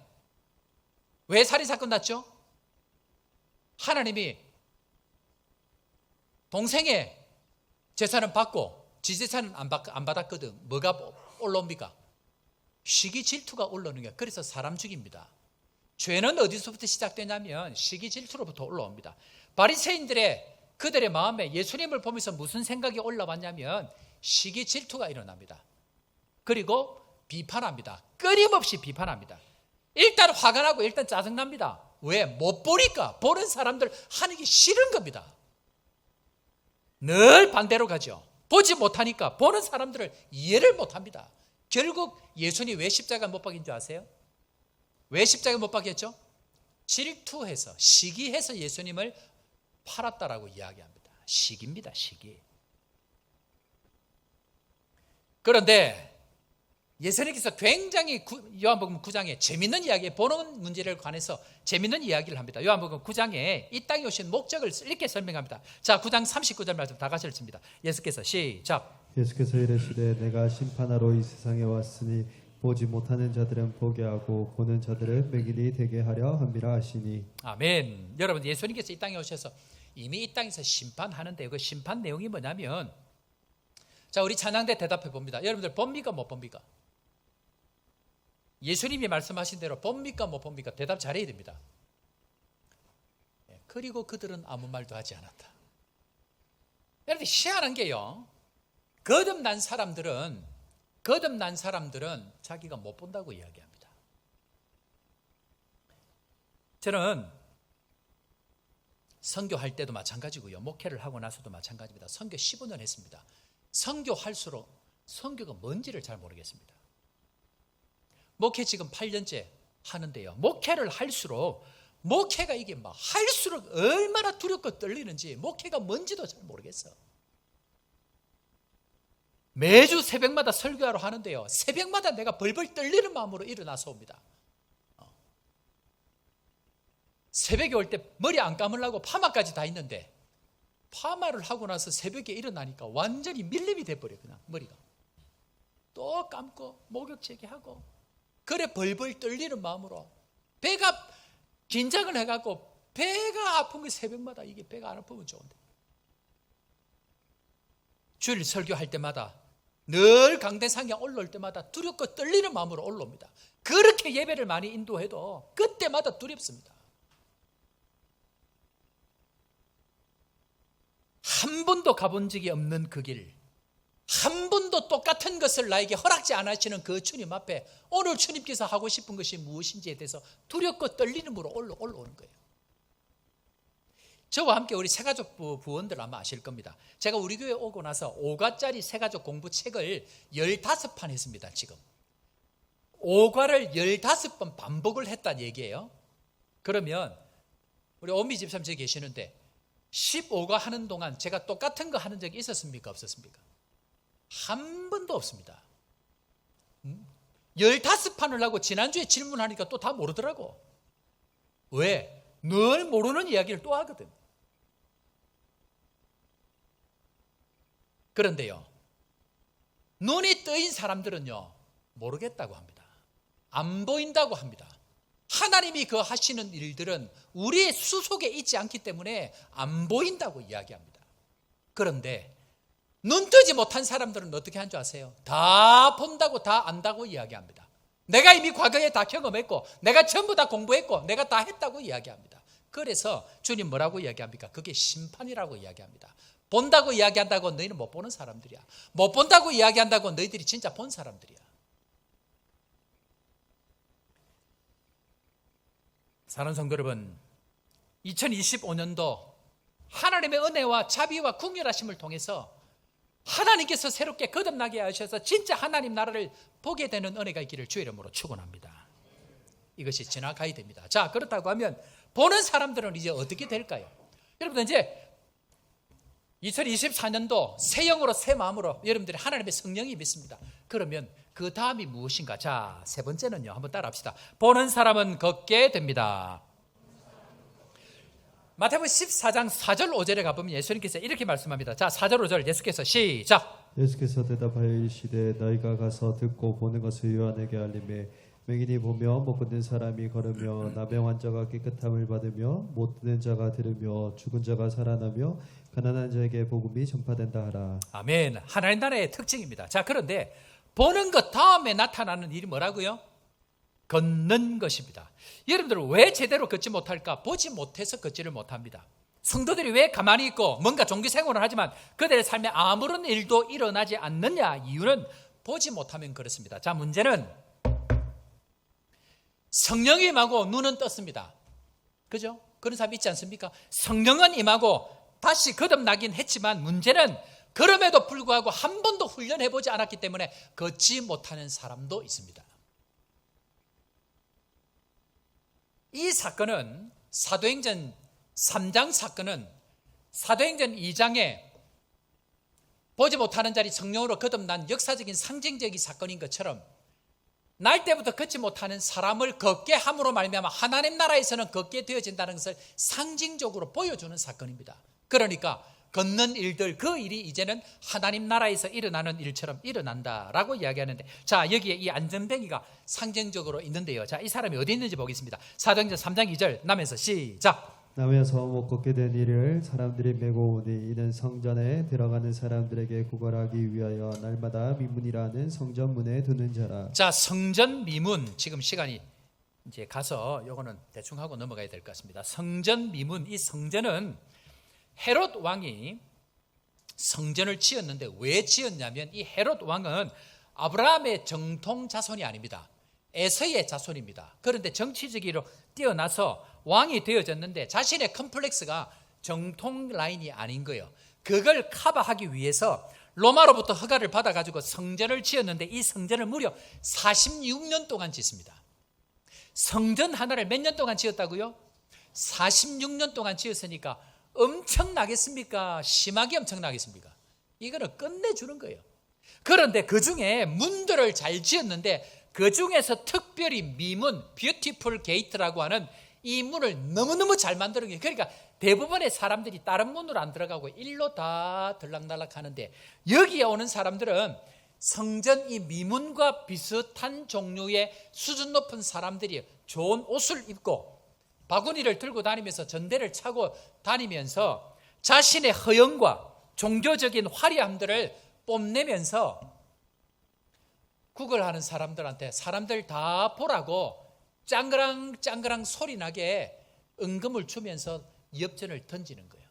Speaker 1: 왜 살인사건 났죠? 하나님이 동생의 재산은 받고 지 재산은 안 받았거든. 뭐가 올라옵니까? 시기 질투가 올라오는 거예요. 그래서 사람 죽입니다. 죄는 어디서부터 시작되냐면 시기 질투로부터 올라옵니다. 바리새인들의 그들의 마음에 예수님을 보면서 무슨 생각이 올라왔냐면 시기 질투가 일어납니다. 그리고 비판합니다. 끊임없이 비판합니다. 일단 화가 나고 일단 짜증납니다. 왜? 못 보니까 보는 사람들 하는 게 싫은 겁니다. 늘 반대로 가죠. 보지 못하니까 보는 사람들을 이해를 못합니다. 결국 예수님 왜 십자가 못 박인 줄 아세요? 왜 십자가 못 박였죠? 질투해서, 시기해서 예수님을 팔았다라고 이야기합니다. 시기입니다, 시기. 그런데 예수님께서 굉장히 요한복음 9장에 재밌는 이야기, 보는 문제를 관해서 재밌는 이야기를 합니다. 요한복음 9장에 이 땅에 오신 목적을 이렇게 설명합니다. 자, 9장 39절 말씀 다 같이 읽습니다. 예수께서 시작.
Speaker 2: 예수께서 이르시되 내가 심판하러 이 세상에 왔으니 보지 못하는 자들은 보게 하고 보는 자들은 맹인이 되게 하려 함이라 하시니.
Speaker 1: 아멘. 여러분, 예수님께서 이 땅에 오셔서 이미 이 땅에서 심판하는데 그 심판 내용이 뭐냐면, 자, 우리 찬양대 대답해 봅니다. 여러분들 봅니까 못 봅니까? 예수님이 말씀하신 대로 봅니까 못 봅니까? 대답 잘해야 됩니다. 그리고 그들은 아무 말도 하지 않았다. 여러분, 희한한 게요, 거듭난 사람들은 자기가 못 본다고 이야기합니다. 저는 선교할 때도 마찬가지고요, 목회를 하고 나서도 마찬가지입니다. 선교 15년 했습니다. 선교할수록 선교가 뭔지를 잘 모르겠습니다. 목회 지금 8년째 하는데요, 목회를 할수록 목회가 이게 막 할수록 얼마나 두렵고 떨리는지 목회가 뭔지도 잘 모르겠어. 매주 새벽마다 설교하러 하는데요, 새벽마다 내가 벌벌 떨리는 마음으로 일어나서 옵니다. 새벽에 올 때 머리 안 감으려고 파마까지 다 있는데 파마를 하고 나서 새벽에 일어나니까 완전히 밀림이 돼버려. 그냥 머리가 또 감고 목욕제기 하고, 그래 벌벌 떨리는 마음으로 배가 긴장을 해갖고 배가 아픈 게 새벽마다, 이게 배가 안 아프면 좋은데, 주일 설교할 때마다 늘 강대상에 올라올 때마다 두렵고 떨리는 마음으로 올라옵니다. 그렇게 예배를 많이 인도해도 그때마다 두렵습니다. 한 번도 가본 적이 없는 그 길, 한 번도 똑같은 것을 나에게 허락지 않으시는 그 주님 앞에 오늘 주님께서 하고 싶은 것이 무엇인지에 대해서 두렵고 떨리는으로 올라오는 거예요. 저와 함께 우리 새가족 부원들 아마 아실 겁니다. 제가 우리 교회 오고 나서 5가짜리 새가족 공부 책을 15판 했습니다. 지금 오과를 15번 반복을 했다는 얘기예요. 그러면 우리 오미 집사님 저기 계시는데 15과 하는 동안 제가 똑같은 거 하는 적이 있었습니까? 없었습니까? 한 번도 없습니다. 15판을 하고 지난주에 질문하니까 또 다 모르더라고. 왜? 늘 모르는 이야기를 또 하거든. 그런데요, 눈이 뜨인 사람들은요 모르겠다고 합니다. 안 보인다고 합니다. 하나님이 그 하시는 일들은 우리의 수속에 있지 않기 때문에 안 보인다고 이야기합니다. 그런데 눈 뜨지 못한 사람들은 어떻게 한 줄 아세요? 다 본다고 다 안다고 이야기합니다. 내가 이미 과거에 다 경험했고 내가 전부 다 공부했고 내가 다 했다고 이야기합니다. 그래서 주님 뭐라고 이야기합니까? 그게 심판이라고 이야기합니다. 본다고 이야기한다고 너희는 못 보는 사람들이야. 못 본다고 이야기한다고 너희들이 진짜 본 사람들이야. 사랑하는 성도 여러분, 2025년도 하나님의 은혜와 자비와 궁휼하심을 통해서 하나님께서 새롭게 거듭나게 하셔서 진짜 하나님 나라를 보게 되는 은혜가 있기를 주의 이름으로 축원합니다. 이것이 지나가야 됩니다. 자, 그렇다고 하면 보는 사람들은 이제 어떻게 될까요? 여러분들 이제 2024년도 새 영으로 새 마음으로 여러분들이 하나님의 성령이 믿습니다. 그러면 그 다음이 무엇인가? 자, 세 번째는요, 한번 따라합시다. 보는 사람은 걷게 됩니다. 마태복음 14장 4절 5절에 가보면 예수님께서 이렇게 말씀합니다. 자, 4절 5절 예수께서 시작.
Speaker 2: 예수께서 대답하여 이르시되 너희가 가서 듣고 보는 것을 요한에게 알리매 맹인이 보며 못 걷는 사람이 걸으며 나병 환자가 깨끗함을 받으며 못 듣는 자가 들으며 죽은 자가 살아나며 가난한 자에게 복음이 전파된다 하라.
Speaker 1: 아멘. 하나님 나라의 특징입니다. 자, 그런데 보는 것 다음에 나타나는 일이 뭐라고요? 걷는 것입니다. 여러분들은 왜 제대로 걷지 못할까? 보지 못해서 걷지를 못합니다. 성도들이 왜 가만히 있고 뭔가 종교 생활을 하지만 그들의 삶에 아무런 일도 일어나지 않느냐? 이유는 보지 못하면 그렇습니다. 자, 문제는 성령이 임하고 눈은 떴습니다. 그죠? 그런 사람 있지 않습니까? 성령은 임하고 다시 거듭나긴 했지만 문제는 그럼에도 불구하고 한 번도 훈련해보지 않았기 때문에 걷지 못하는 사람도 있습니다. 이 사건은 사도행전 3장 사건은 사도행전 2장에 보지 못하는 자리 성령으로 거듭난 역사적인 상징적인 사건인 것처럼 날 때부터 걷지 못하는 사람을 걷게 함으로 말미암아 하나님 나라에서는 걷게 되어진다는 것을 상징적으로 보여주는 사건입니다. 그러니까 걷는 일들, 그 일이 이제는 하나님 나라에서 일어나는 일처럼 일어난다라고 이야기하는데, 자, 여기에 이 안전뱅이가 상징적으로 있는데요. 자, 이 사람이 어디 있는지 보겠습니다. 사도행전 3장 2절 나면서 시작.
Speaker 2: 남에서 못 걷게 된 이를 사람들이 메고 오니 이는 성전에 들어가는 사람들에게 구걸하기 위하여 날마다 미문이라는 성전문에 두는 자라.
Speaker 1: 자, 성전 미문, 지금 시간이 이제 가서 요거는 대충 하고 넘어가야 될 것 같습니다. 성전 미문, 이 성전은 헤롯 왕이 성전을 지었는데 왜 지었냐면 이 헤롯 왕은 아브라함의 정통 자손이 아닙니다. 에서의 자손입니다. 그런데 정치적으로 뛰어나서 왕이 되어졌는데 자신의 컴플렉스가 정통 라인이 아닌 거예요. 그걸 커버하기 위해서 로마로부터 허가를 받아가지고 성전을 지었는데 이 성전을 무려 46년 동안 짓습니다. 성전 하나를 몇 년 동안 지었다고요? 46년 동안 지었으니까 엄청나겠습니까? 심하게 엄청나겠습니까? 이거는 끝내주는 거예요. 그런데 그 중에 문들을 잘 지었는데 그 중에서 특별히 미문, 뷰티풀 게이트라고 하는 이 문을 너무너무 잘 만드는 거예요. 그러니까 대부분의 사람들이 다른 문으로 안 들어가고 일로 다 들락날락 하는데 여기에 오는 사람들은 성전 이 미문과 비슷한 종류의 수준 높은 사람들이 좋은 옷을 입고 바구니를 들고 다니면서 전대를 차고 다니면서 자신의 허영과 종교적인 화려함들을 뽐내면서 구걸하는 사람들한테 사람들 다 보라고 짱그랑 소리 나게 은금을 주면서 엽전을 던지는 거예요.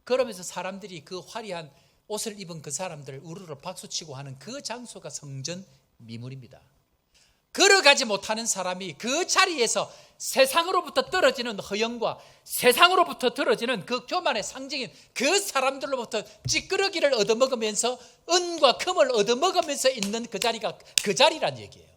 Speaker 1: 그러면서 사람들이 그 화려한 옷을 입은 그 사람들을 우르르 박수치고 하는 그 장소가 성전 미문입니다. 걸어가지 못하는 사람이 그 자리에서 세상으로부터 떨어지는 허영과 세상으로부터 떨어지는 그 교만의 상징인 그 사람들로부터 찌끄러기를 얻어먹으면서 은과 금을 얻어먹으면서 있는 그 자리가 그 자리란 얘기예요.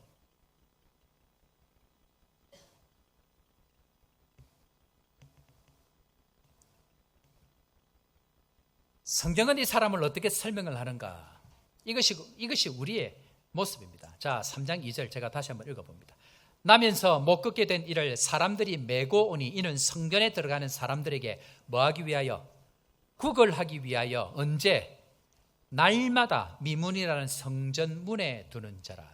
Speaker 1: 성경은 이 사람을 어떻게 설명을 하는가? 이것이 우리의 모습입니다. 자, 3장 2절 제가 다시 한번 읽어봅니다. 나면서 못 걷게 된 이를 사람들이 메고 오니 이는 성전에 들어가는 사람들에게 뭐하기 위하여? 구걸하기 위하여. 언제? 날마다 미문이라는 성전 문에 두는 자라.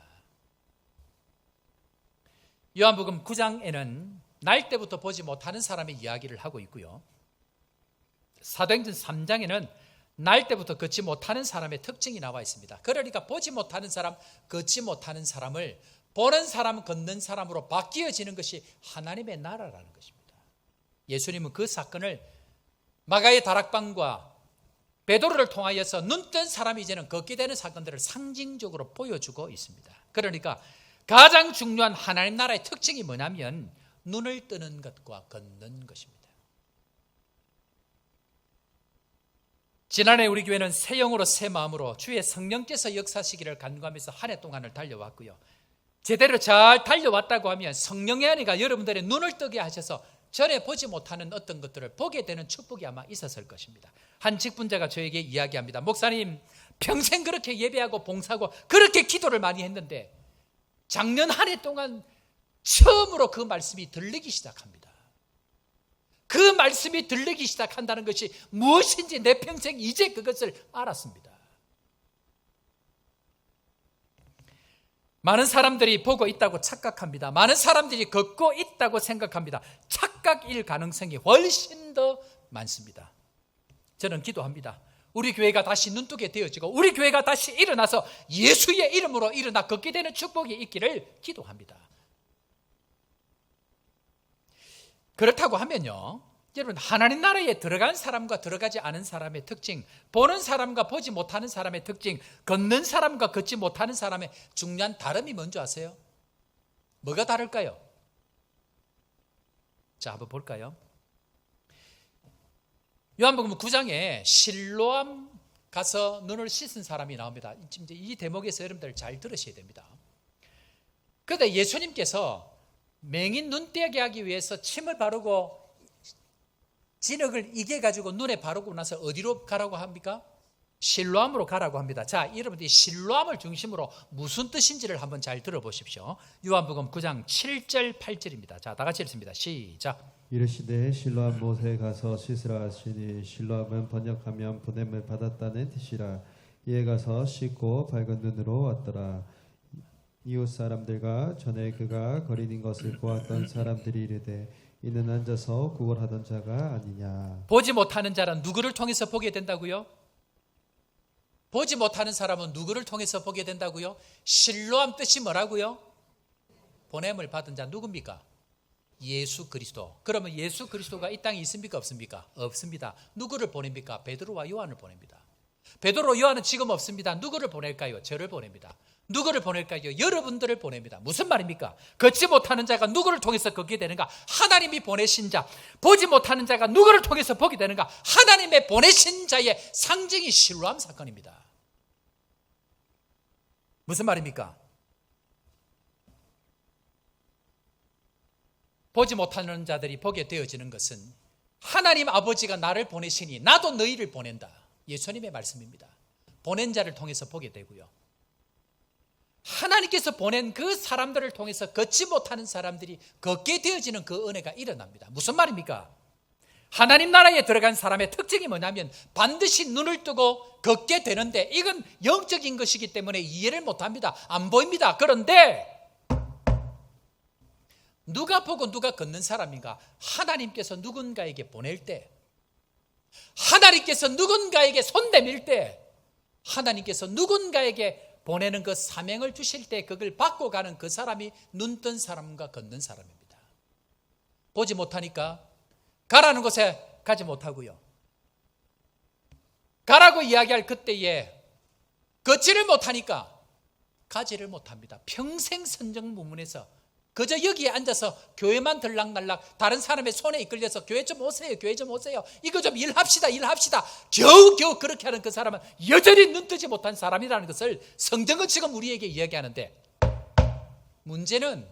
Speaker 1: 요한복음 9장에는 날 때부터 보지 못하는 사람의 이야기를 하고 있고요. 사도행전 3장에는 날 때부터 걷지 못하는 사람의 특징이 나와 있습니다. 그러니까 보지 못하는 사람, 걷지 못하는 사람을 보는 사람, 걷는 사람으로 바뀌어지는 것이 하나님의 나라라는 것입니다. 예수님은 그 사건을 마가의 다락방과 베드로를 통하여서 눈뜬 사람이 이제는 걷게 되는 사건들을 상징적으로 보여주고 있습니다. 그러니까 가장 중요한 하나님 나라의 특징이 뭐냐면 눈을 뜨는 것과 걷는 것입니다. 지난해 우리 교회는 새 영으로 새 마음으로 주의 성령께서 역사하시기를 간구하면서 한 해 동안을 달려왔고요. 제대로 잘 달려왔다고 하면 성령의 은혜가 여러분들의 눈을 뜨게 하셔서 전에 보지 못하는 어떤 것들을 보게 되는 축복이 아마 있었을 것입니다. 한 직분자가 저에게 이야기합니다. 목사님, 평생 그렇게 예배하고 봉사하고 그렇게 기도를 많이 했는데 작년 한 해 동안 처음으로 그 말씀이 들리기 시작합니다. 그 말씀이 들리기 시작한다는 것이 무엇인지 내 평생 이제 그것을 알았습니다. 많은 사람들이 보고 있다고 착각합니다. 많은 사람들이 걷고 있다고 생각합니다. 착각일 가능성이 훨씬 더 많습니다. 저는 기도합니다. 우리 교회가 다시 눈뜨게 되어지고 우리 교회가 다시 일어나서 예수의 이름으로 일어나 걷게 되는 축복이 있기를 기도합니다. 그렇다고 하면요, 여러분, 하나님 나라에 들어간 사람과 들어가지 않은 사람의 특징, 보는 사람과 보지 못하는 사람의 특징, 걷는 사람과 걷지 못하는 사람의 중요한 다름이 뭔지 아세요? 뭐가 다를까요? 자, 한번 볼까요? 요한복음 9장에 실로암 가서 눈을 씻은 사람이 나옵니다. 이 대목에서 여러분들 잘 들으셔야 됩니다. 그런데 예수님께서 맹인 눈 떼게 하기 위해서 침을 바르고 진흙을 이겨가지고 눈에 바르고 나서 어디로 가라고 합니까? 실로암으로 가라고 합니다. 자, 여러분들 이 실로암을 중심으로 무슨 뜻인지를 한번 잘 들어보십시오. 요한복음 9장 7절 8절입니다. 자, 다 같이 읽습니다. 시작.
Speaker 2: 이르시되 실로암 못에 가서 씻으라 하시니 실로암은 번역하면 보냄을 받았다는 뜻이라. 이에 가서 씻고 밝은 눈으로 왔더라. 이웃 사람들과 전에 그가 거리는 것을 보았던 사람들이 이르되 이는 앉아서 구걸하던 자가 아니냐.
Speaker 1: 보지 못하는 자는 누구를 통해서 보게 된다고요? 보지 못하는 사람은 누구를 통해서 보게 된다고요? 실로암 뜻이 뭐라고요? 보냄을 받은 자 누굽니까? 예수 그리스도. 그러면 예수 그리스도가 이 땅에 있습니까? 없습니까? 없습니다. 누구를 보냅니까? 베드로와 요한을 보냅니다. 베드로, 요한은 지금 없습니다. 누구를 보낼까요? 저를 보냅니다. 누구를 보낼까요? 여러분들을 보냅니다. 무슨 말입니까? 걷지 못하는 자가 누구를 통해서 걷게 되는가? 하나님이 보내신 자. 보지 못하는 자가 누구를 통해서 보게 되는가? 하나님의 보내신 자의 상징이 실로암 사건입니다. 무슨 말입니까? 보지 못하는 자들이 보게 되어지는 것은 하나님 아버지가 나를 보내시니 나도 너희를 보낸다. 예수님의 말씀입니다. 보낸 자를 통해서 보게 되고요. 하나님께서 보낸 그 사람들을 통해서 걷지 못하는 사람들이 걷게 되어지는 그 은혜가 일어납니다. 무슨 말입니까? 하나님 나라에 들어간 사람의 특징이 뭐냐면 반드시 눈을 뜨고 걷게 되는데 이건 영적인 것이기 때문에 이해를 못합니다. 안 보입니다. 그런데 누가 보고 누가 걷는 사람인가? 하나님께서 누군가에게 보낼 때, 하나님께서 누군가에게 손 내밀 때, 하나님께서 누군가에게 보내는 그 사명을 주실 때 그걸 받고 가는 그 사람이 눈뜬 사람과 걷는 사람입니다. 보지 못하니까 가라는 곳에 가지 못하고요. 가라고 이야기할 그때에 걷지를 못하니까 가지를 못합니다. 평생 선정무문에서 그저 여기에 앉아서 교회만 들락날락 다른 사람의 손에 이끌려서 교회 좀 오세요, 교회 좀 오세요, 이거 좀 일합시다 겨우겨우 그렇게 하는 그 사람은 여전히 눈뜨지 못한 사람이라는 것을 성경은 지금 우리에게 이야기하는데, 문제는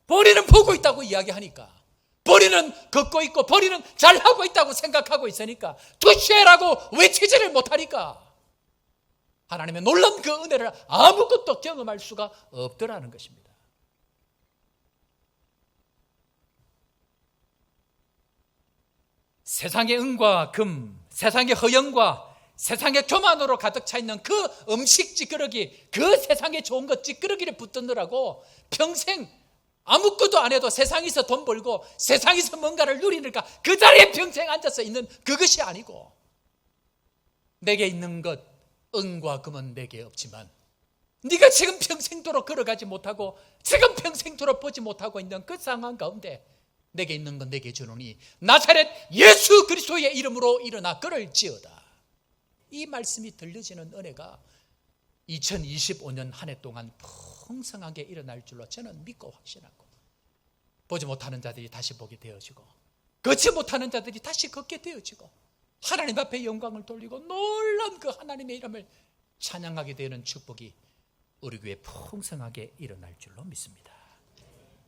Speaker 1: 본인은 보고 있다고 이야기하니까, 본인은 걷고 있고 본인은 잘하고 있다고 생각하고 있으니까 touche라고 외치지를 못하니까 하나님의 놀라운 그 은혜를 아무것도 경험할 수가 없더라는 것입니다. 세상의 은과 금, 세상의 허영과 세상의 교만으로 가득 차 있는 그 음식 찌끄러기, 그 세상에 좋은 것 찌끄러기를 붙드느라고 평생 아무것도 안 해도 세상에서 돈 벌고 세상에서 뭔가를 누리니까 그 자리에 평생 앉아서 있는 그것이 아니고, 내게 있는 것 은과 금은 내게 없지만 네가 지금 평생도록 걸어가지 못하고 지금 평생도록 보지 못하고 있는 그 상황 가운데 내게 있는 건 내게 주노니 나사렛 예수 그리스도의 이름으로 일어나 걸을지어다. 이 말씀이 들려지는 은혜가 2025년 한 해 동안 풍성하게 일어날 줄로 저는 믿고 확신하고, 보지 못하는 자들이 다시 보게 되어지고 걷지 못하는 자들이 다시 걷게 되어지고 하나님 앞에 영광을 돌리고 놀라운 그 하나님의 이름을 찬양하게 되는 축복이 우리 교회에 풍성하게 일어날 줄로 믿습니다.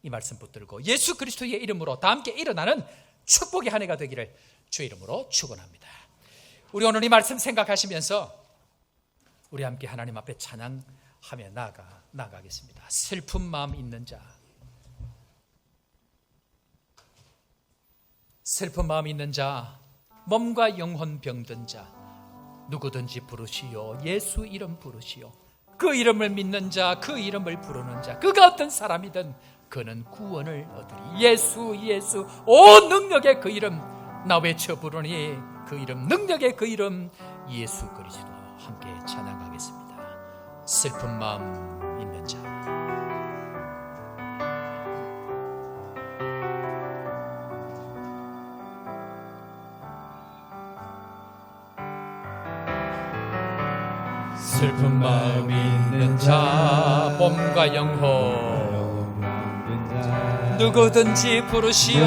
Speaker 1: 이 말씀 붙들고 예수 그리스도의 이름으로 다 함께 일어나는 축복의 한 해가 되기를 주의 이름으로 축원합니다. 우리 오늘 이 말씀 생각하시면서 우리 함께 하나님 앞에 찬양하며 나아가겠습니다. 슬픈 마음 있는 자, 슬픈 마음 있는 자, 몸과 영혼 병든 자 누구든지 부르시오. 예수 이름 부르시오. 그 이름을 믿는 자, 그 이름을 부르는 자, 그가 어떤 사람이든 그는 구원을 얻으리. 예수 예수 오 능력의 그 이름 나 외쳐 부르니 그 이름, 능력의 그 이름 예수 그리스도 함께 찬양하겠습니다. 슬픈 마음 있는 자, 슬픈 마음 있는 자, 몸과 영혼 누구든지 부르시오.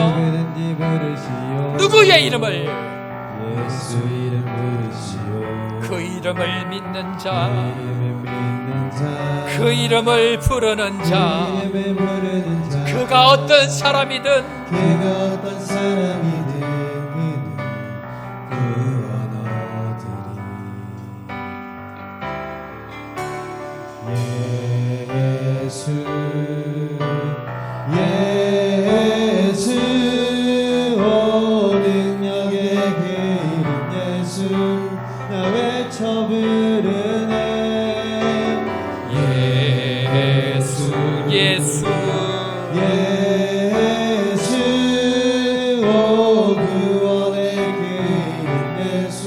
Speaker 1: 누구의 이름을?
Speaker 2: 예수 이름 부르시오.
Speaker 1: 그 이름을 믿는 자,
Speaker 2: 자,
Speaker 1: 그 이름을 부르는 자,
Speaker 2: 그 이름을 부르는 자,
Speaker 1: 그가 어떤 사람이든
Speaker 2: 그가 어떤 사람이든 그는 구원 얻으리. 예수 예수 오 능력의 그 이름 예수 나 외쳐 부르네.
Speaker 1: 예수 예수
Speaker 2: 예수 오 구원의 그 이름 예수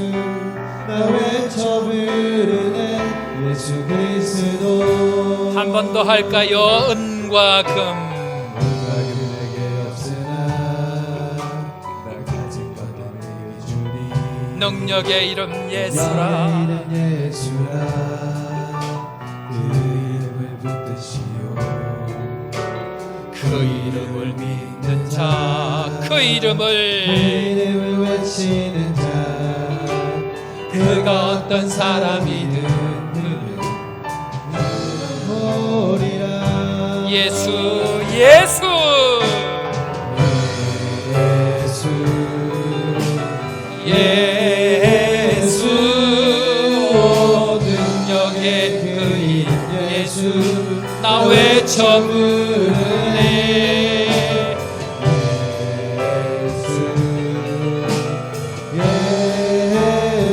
Speaker 2: 나 외쳐 부르네. 예수 그리스도.
Speaker 1: 한 번 더 할까요? 은과 금 능력의 이름 예수라.
Speaker 2: 그 이름을 붙드시오.
Speaker 1: 그 이름을 믿는 자, 그 이름을
Speaker 2: 외치는 자,
Speaker 1: 그가 어떤 사람이든
Speaker 2: 보리라.
Speaker 1: 예수 예수 예수 오 능력의 그 이름 예수 나 외쳐 부르네.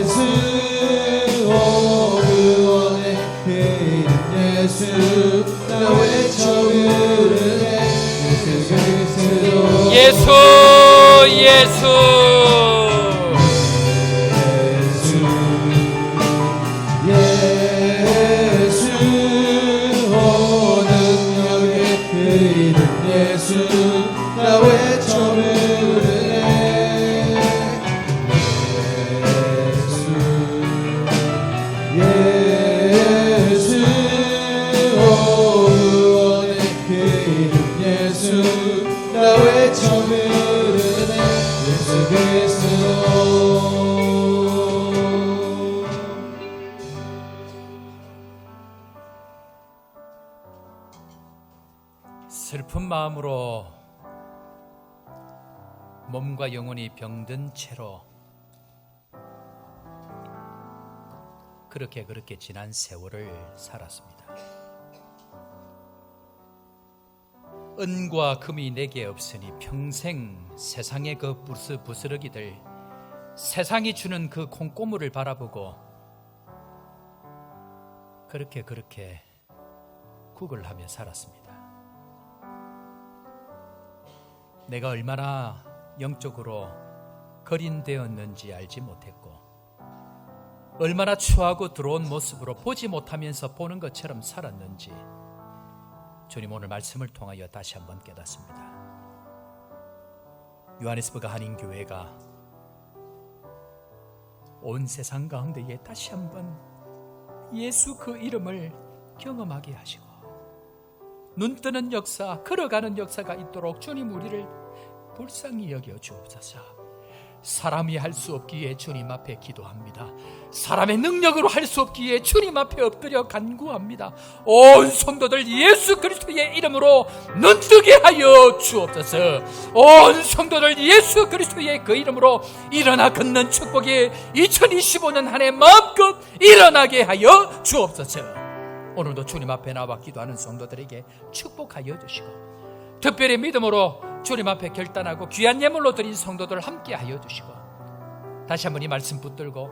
Speaker 2: 예수 오 구원의 그 이름 예수 나 외쳐 부르네. 예수 그리스도.
Speaker 1: 예수 예수
Speaker 2: 나 외쳐 부르네. 예수 오 구원의 그 이름 예수 나 외쳐 부르네. 예수 그리스도.
Speaker 1: 슬픈 마음으로 몸과 영혼이 병든 채로 그렇게 지난 세월을 살았습니다. 은과 금이 내게 없으니 평생 세상의 그 부스러기들, 세상이 주는 그 콩고물을 바라보고 그렇게 구걸하며 살았습니다. 내가 얼마나 영적으로 거린되었는지 알지 못했고, 얼마나 추하고 더러운 모습으로 보지 못하면서 보는 것처럼 살았는지 주님 오늘 말씀을 통하여 다시 한번 깨닫습니다. 요하네스버그 한인교회가 온 세상 가운데에 다시 한번 예수 그 이름을 경험하게 하시고 눈 뜨는 역사, 걸어가는 역사가 있도록 주님 우리를 불쌍히 여겨 주옵소서. 사람이 할 수 없기에 주님 앞에 기도합니다. 사람의 능력으로 할 수 없기에 주님 앞에 엎드려 간구합니다. 온 성도들 예수 그리스도의 이름으로 눈뜨게 하여 주옵소서. 온 성도들 예수 그리스도의 그 이름으로 일어나 걷는 축복이 2025년 한 해 마음껏 일어나게 하여 주옵소서. 오늘도 주님 앞에 나와 기도하는 성도들에게 축복하여 주시고, 특별히 믿음으로 주님 앞에 결단하고 귀한 예물로 드린 성도들 함께 하여 주시고, 다시 한번 이 말씀 붙들고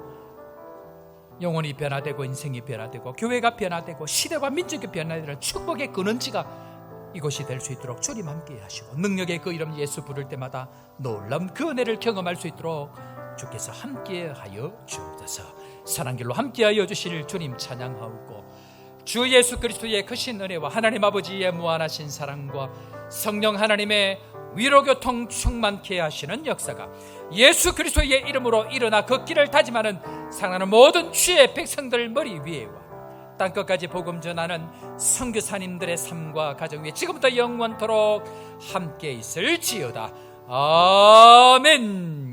Speaker 1: 영혼이 변화되고 인생이 변화되고 교회가 변화되고 시대와 민족이 변화되는 축복의 근원지가 이곳이 될 수 있도록 주님 함께 하시고, 능력의 그 이름 예수 부를 때마다 놀라운 그 은혜를 경험할 수 있도록 주께서 함께 하여 주옵소서. 사랑길로 함께 하여 주실 주님 찬양하옵고, 주 예수 그리스도의 크신 은혜와 하나님 아버지의 무한하신 사랑과 성령 하나님의 위로교통 충만케 하시는 역사가 예수 그리스도의 이름으로 일어나 걷기를 다짐하는 사랑하는 모든 주의 백성들 머리 위에와 땅끝까지 복음 전하는 선교사님들의 삶과 가정 위에 지금부터 영원토록 함께 있을지어다. 아멘.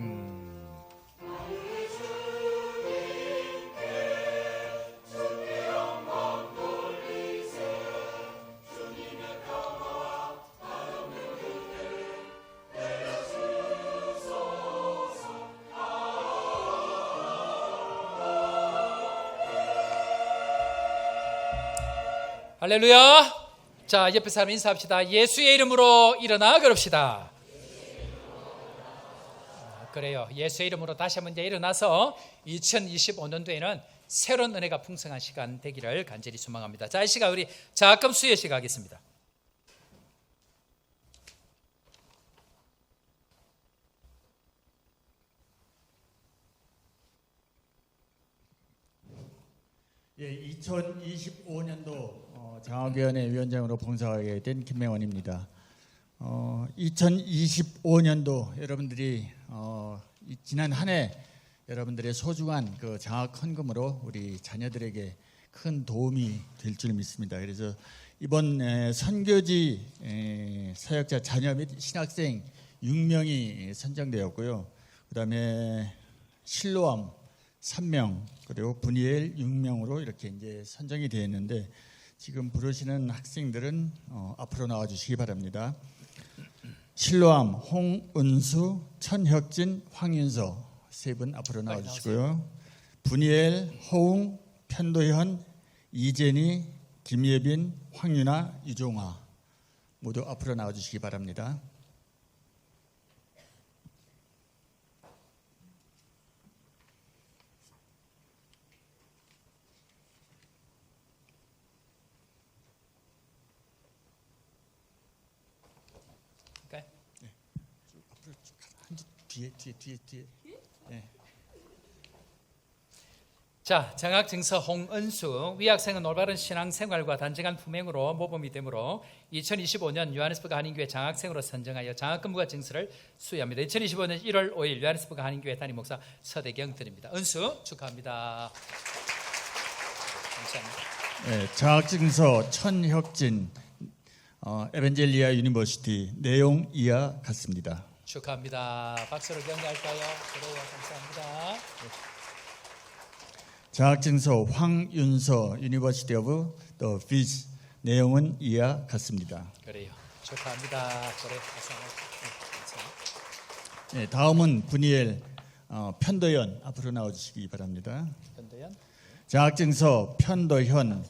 Speaker 1: 할렐루야. 자, 옆에 사람 인사합시다. 예수의 이름으로 일어나 걸읍시다. 그래요. 예수의 이름으로 다시 한번 일어나서 2025년도에는 새로운 은혜가 풍성한 시간 되기를 간절히 소망합니다. 자, 이 시간 우리 자금 수요 시간 하겠습니다.
Speaker 4: 예, 2025년도 장학위원회 위원장으로 봉사하게 된 김명원입니다. 2025년도 여러분들이 지난 한 해 여러분들의 소중한 그 장학 헌금으로 우리 자녀들에게 큰 도움이 될 줄 믿습니다. 그래서 이번 선교지 사역자 자녀 및 신학생 6명이 선정되었고요. 그다음에 실로암 3명, 그리고 분이엘 6명으로 이렇게 이제 선정이 되어 있는데, 지금 부르시는 학생들은 앞으로 나와 주시기 바랍니다. 실로암 홍은수, 천혁진, 황윤서 세 분 앞으로 나와 주시고요. 분이엘, 허웅, 편도현, 이재니, 김예빈, 황윤아, 유종화 모두 앞으로 나와 주시기 바랍니다. 뒤에. 네.
Speaker 1: 자, 장학증서 홍은수, 위학생은 올바른 신앙생활과 단정한 품행으로 모범이 되므로 2025년 요하네스버그 한인교회 장학생으로 선정하여 장학금과 증서를 수여합니다. 2025년 1월 5일 요하네스버그 한인교회 담임 목사 서대경 드립니다. 은수 축하합니다. 감사합니다.
Speaker 4: 네, 장학증서 천혁진, 에반젤리아 유니버시티, 내용 이하 같습니다.
Speaker 1: 축하합니다. 박수를 경례할까요? 그래요. 감사합니다.
Speaker 4: 장학증서 황윤서, 유니버시티 오브 더 피스, 내용은 이하 같습니다.
Speaker 1: 그래요. 축하합니다. 그래.
Speaker 4: 네, 다음은 분이엘 편도현 앞으로 나와주시기 바랍니다.
Speaker 1: 현도연.
Speaker 4: 장학증서 편도현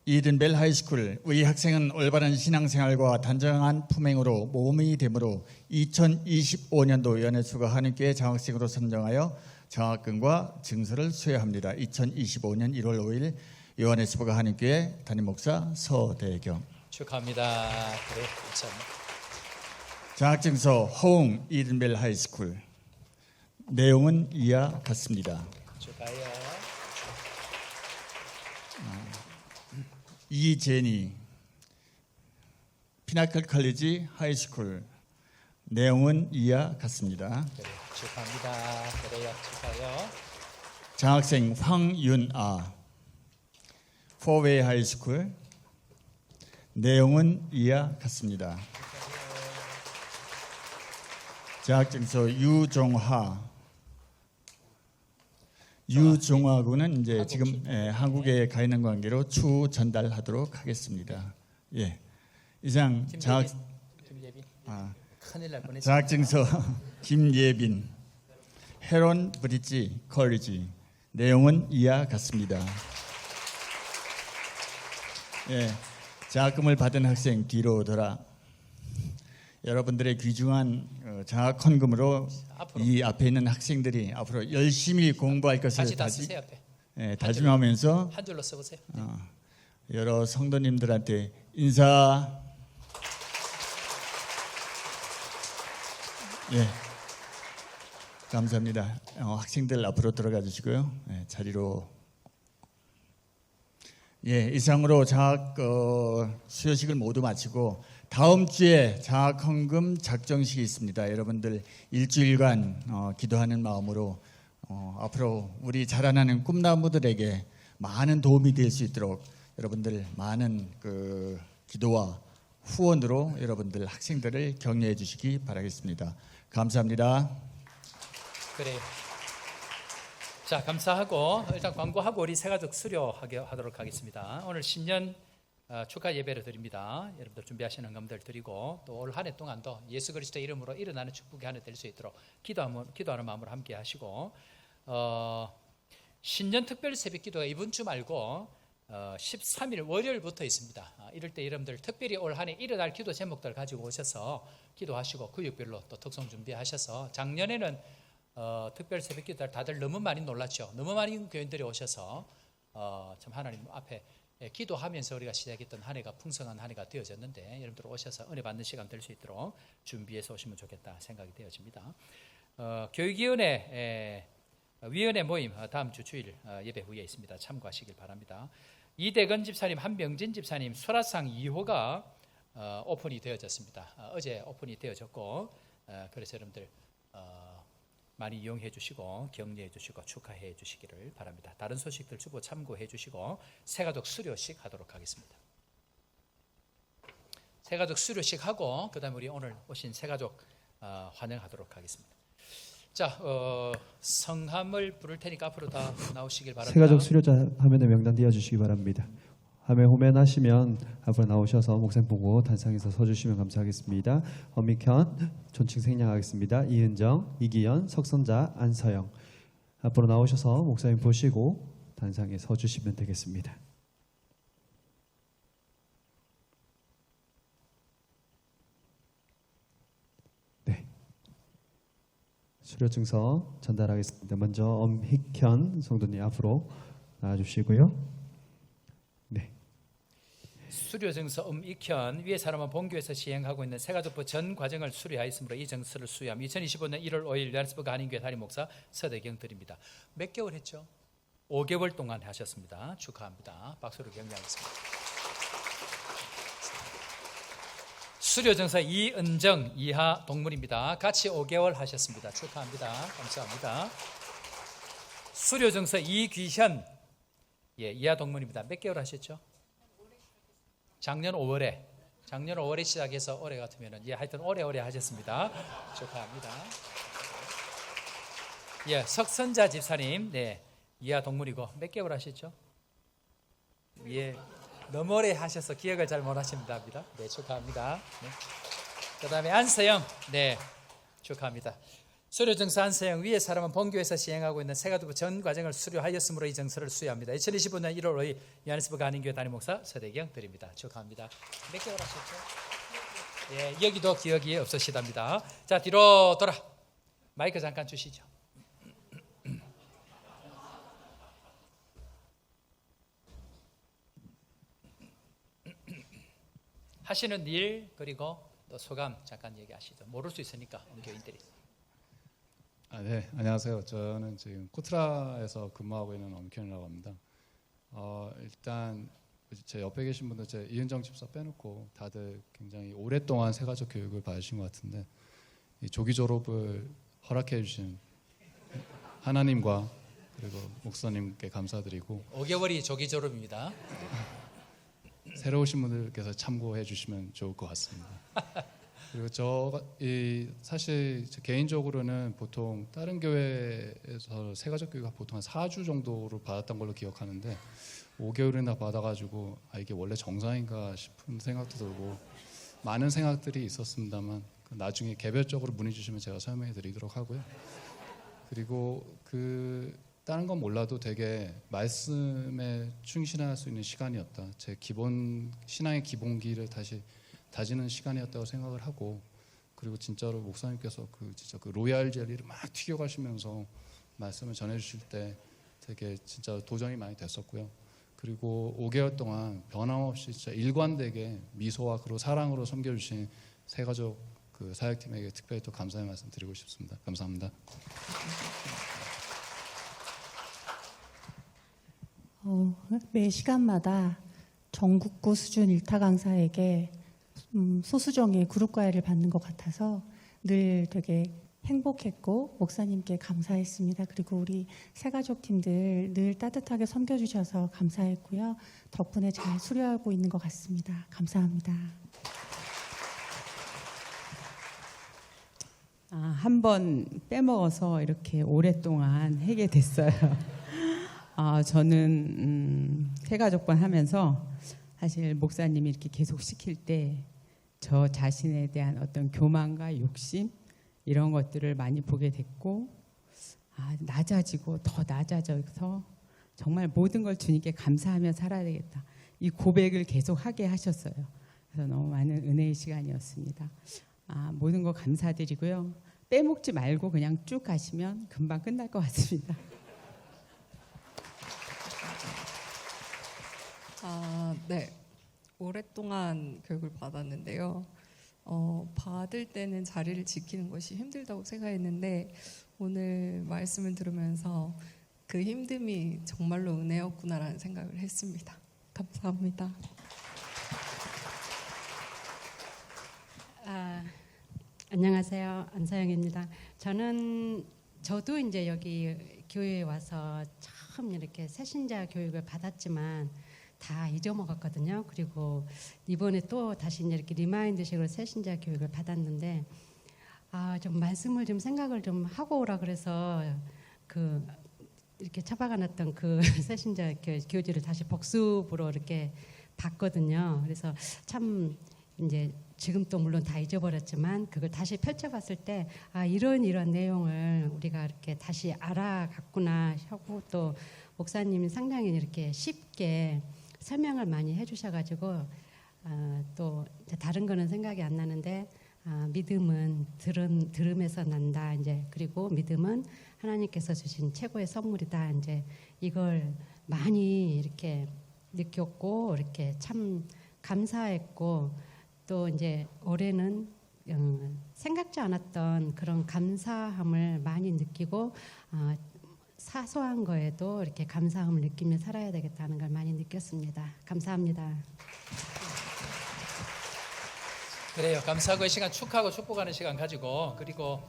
Speaker 4: 이든벨 하이스쿨 의 학생은 올바른 신앙생활과 단정한 품행으로 모범이 되므로 2025년도 연해수가 한인교회 장학생으로 선정하여 장학금과 증서를 수여합니다. 2025년 1월 5일 요한에스버가 한인교회 담임목사 서대경.
Speaker 1: 축하합니다. 그래, 감사합니다.
Speaker 4: 장학증서 허웅 이든벨 하이스쿨 내용은 이와 같습니다.
Speaker 1: 축하해요.
Speaker 4: 이제니 피나클 컬리지 하이스쿨 내용은 이와 같습니다.
Speaker 1: 그래, 축하합니다. 그래요, 축하해요.
Speaker 4: 장학생 황윤아 포웨이 하이스쿨 내용은 이와 같습니다. 장학증서 유종하 군은 이제 지금 한국에 가 있는 관계로 추후 전달하도록 하겠습니다. 예, 이상
Speaker 1: 김예빈.
Speaker 4: 아,
Speaker 1: 큰일 날 뻔했어요.
Speaker 4: 장학증서 김예빈 헤론 브릿지 컬리지 내용은 이와 같습니다. 예, 장학금을 받은 학생 뒤로 돌아. 여러분들의 귀중한 장학 헌금으로
Speaker 1: 앞으로.
Speaker 4: 이 앞에 있는 학생들이 앞으로 열심히 공부할 것을
Speaker 1: 다시 다 쓰세요 앞에.
Speaker 4: 다짐하면서
Speaker 1: 한 줄로 써보세요.
Speaker 4: 여러 성도님들한테 인사. 예, 감사합니다. 학생들 앞으로 들어가 주시고요. 자리로. 예, 이상으로 장학 수여식을 모두 마치고 다음 주에 장학 헌금 작정식이 있습니다. 여러분들 일주일간 기도하는 마음으로 앞으로 우리 자라나는 꿈나무들에게 많은 도움이 될 수 있도록 여러분들 많은 그 기도와 후원으로 여러분들 학생들을 격려해 주시기 바라겠습니다. 감사합니다.
Speaker 1: 그래요. 자, 감사하고 일단 광고하고 우리 새가족 수료하도록 하겠습니다. 오늘 신년 축하 예배를 드립니다. 여러분들 준비하시는 헌금들 드리고 또 올 한 해 동안도 예수 그리스도 이름으로 일어나는 축복의 한 해 될 수 있도록 기도하는 마음으로 함께 하시고 신년 특별 새벽 기도가 이번 주 말고 13일 월요일부터 있습니다. 이럴 때 여러분들 특별히 올 한 해 일어날 기도 제목들 가지고 오셔서 기도하시고 구역별로 또 특송 준비하셔서 작년에는 특별 새벽 기도 다들 너무 많이 놀랐죠. 너무 많은 교인들이 오셔서 참 하나님 앞에 기도하면서 우리가 시작했던 한 해가 풍성한 한 해가 되어졌는데 여러분들 오셔서 은혜 받는 시간 될 수 있도록 준비해서 오시면 좋겠다 생각이 되어집니다. 교육위원회 위원회 모임 다음 주 주일 예배 후에 있습니다. 참고하시길 바랍니다. 이대건 집사님, 한병진 집사님 수라상 2호가 오픈이 되어졌습니다. 어제 오픈이 되어졌고 그래서 여러분들 많이 이용해 주시고 격려해 주시고 축하해 주시기를 바랍니다. 다른 소식들 주보 참고해 주시고 새가족 수료식 하도록 하겠습니다. 새가족 수료식 하고 그다음에 우리 오늘 오신 새가족 환영하도록 하겠습니다. 자, 성함을 부를 테니까 앞으로 다 나오시길 바랍니다.
Speaker 2: 새가족 수료자 화면에 명단 띄워주시기 바랍니다. 화면 호면하시면 앞으로 나오셔서 목사님 보고 단상에서 서주시면 감사하겠습니다. 엄익현 존칭 생략하겠습니다. 이은정, 이기연, 석선자, 안서영 앞으로 나오셔서 목사님 보시고 단상에 서주시면 되겠습니다. 네, 수료증서 전달하겠습니다. 먼저 엄익현 성도님 앞으로 나와주시고요.
Speaker 1: 수료증서 익현 위에 사람은 본교에서 시행하고 있는 새가족부 전 과정을 수료하였으므로 이 증서를 수여함. 2025년 1월 5일 요한에스버가 한인교회 담임목사 서대경 드립니다. 몇 개월 했죠? 5개월 동안 하셨습니다. 축하합니다. 박수로 격려하겠습니다. 수료증서 이은정 이하 동문입니다. 같이 5개월 하셨습니다. 축하합니다. 감사합니다. 수료증서 이귀현 이하 동문입니다. 몇 개월 하셨죠? 작년 5월에 시작해서 올해 같으면은 하여튼 오래오래 하셨습니다. 축하합니다. 석선자 집사님, 이하 동문이고 몇 개월 하셨죠? 너무 오래 하셔서 기억을 잘 못 하십니다. 네, 축하합니다. 그다음에 안서영, 축하합니다. 수료 증서 한 사형 위의 사람은 본교에서 시행하고 있는 세가두부 전 과정을 수료하였으므로 이 증서를 수여합니다. 2025년 1월 5일 요하네스버그 한인교회 담임목사 서대경 드립니다. 축하합니다. 몇 개월 하셨죠? 예, 여기도 기억이 없으시답니다. 자, 뒤로 돌아. 마이크 잠깐 주시죠. 하시는 일 그리고 또 소감 잠깐 얘기하시죠. 모를 수 있으니까 교인들이.
Speaker 5: 네, 안녕하세요. 저는 지금 코트라에서 근무하고 있는 엄켄이라고 합니다. 일단 제 옆에 계신 분들, 제 이은정 집사 빼놓고 다들 굉장히 오랫동안 세가족 교육을 받으신 것 같은데 이 조기 졸업을 허락해 주신 하나님과 그리고 목사님께 감사드리고
Speaker 1: 5개월이 조기 졸업입니다.
Speaker 5: 새로 오신 분들께서 참고해 주시면 좋을 것 같습니다. 그리고 사실 개인적으로는 보통 다른 교회에서 세가족 교육을 보통 한 4주 정도로 받았던 걸로 기억하는데 5개월이나 받아가지고 이게 원래 정상인가 싶은 생각도 들고 많은 생각들이 있었습니다만 나중에 개별적으로 문의 주시면 제가 설명해 드리도록 하고요. 그리고 다른 건 몰라도 되게 말씀에 충실할 수 있는 시간이었다. 제 신앙의 기본기를 다시 다지는 시간이었다고 생각을 하고, 그리고 진짜로 목사님께서 진짜 로얄 젤리를 막 튀겨가시면서 말씀을 전해주실 때 되게 진짜 도전이 많이 됐었고요. 그리고 5개월 동안 변함없이 진짜 일관되게 미소와 그리고 사랑으로 섬겨주신 세가족 사역팀에게 특별히 또 감사의 말씀 드리고 싶습니다. 감사합니다.
Speaker 6: 매 시간마다 전국구 수준 일타 강사에게 소수정의 그룹 과외를 받는 것 같아서 늘 되게 행복했고 목사님께 감사했습니다. 그리고 우리 새가족 팀들 늘 따뜻하게 섬겨주셔서 감사했고요. 덕분에 잘 수료하고 있는 것 같습니다. 감사합니다.
Speaker 7: 한 번 빼먹어서 이렇게 오랫동안 하게 됐어요. 저는 새가족반 하면서 사실 목사님이 이렇게 계속 시킬 때 저 자신에 대한 어떤 교만과 욕심 이런 것들을 많이 보게 됐고 낮아지고 더 낮아져서 정말 모든 걸 주님께 감사하며 살아야 되겠다. 이 고백을 계속 하게 하셨어요. 그래서 너무 많은 은혜의 시간이었습니다. 모든 거 감사드리고요. 빼먹지 말고 그냥 쭉 가시면 금방 끝날 것 같습니다.
Speaker 8: 네. 오랫동안 교육을 받았는데요. 받을 때는 자리를 지키는 것이 힘들다고 생각했는데 오늘 말씀을 들으면서 그 힘듦이 정말로 은혜였구나라는 생각을 했습니다. 감사합니다.
Speaker 9: 안녕하세요. 안서영입니다. 저도 이제 여기 교회에 와서 처음 이렇게 새신자 교육을 받았지만 다 잊어먹었거든요. 그리고 이번에 또 다시 이렇게 리마인드식으로 새신자 교육을 받았는데 좀 말씀을 좀 생각을 좀 하고 오라 그래서 이렇게 처박아놨던 새신자 교지를 다시 복습으로 이렇게 봤거든요. 그래서 참 이제 지금 또 물론 다 잊어버렸지만 그걸 다시 펼쳐봤을 때 이런 내용을 우리가 이렇게 다시 알아갔구나 하고 또 목사님이 상당히 이렇게 쉽게 설명을 많이 해주셔가지고 또 다른 거는 생각이 안 나는데 믿음은 들음에서 난다 이제 그리고 믿음은 하나님께서 주신 최고의 선물이다 이제 이걸 많이 이렇게 느꼈고 이렇게 참 감사했고 또 이제 올해는 생각지 않았던 그런 감사함을 많이 느끼고 사소한 거에도 이렇게 감사함을 느끼며 살아야 되겠다는 걸 많이 느꼈습니다. 감사합니다.
Speaker 1: 그래요. 감사하고 이 시간 축하하고 축복하는 시간 가지고 그리고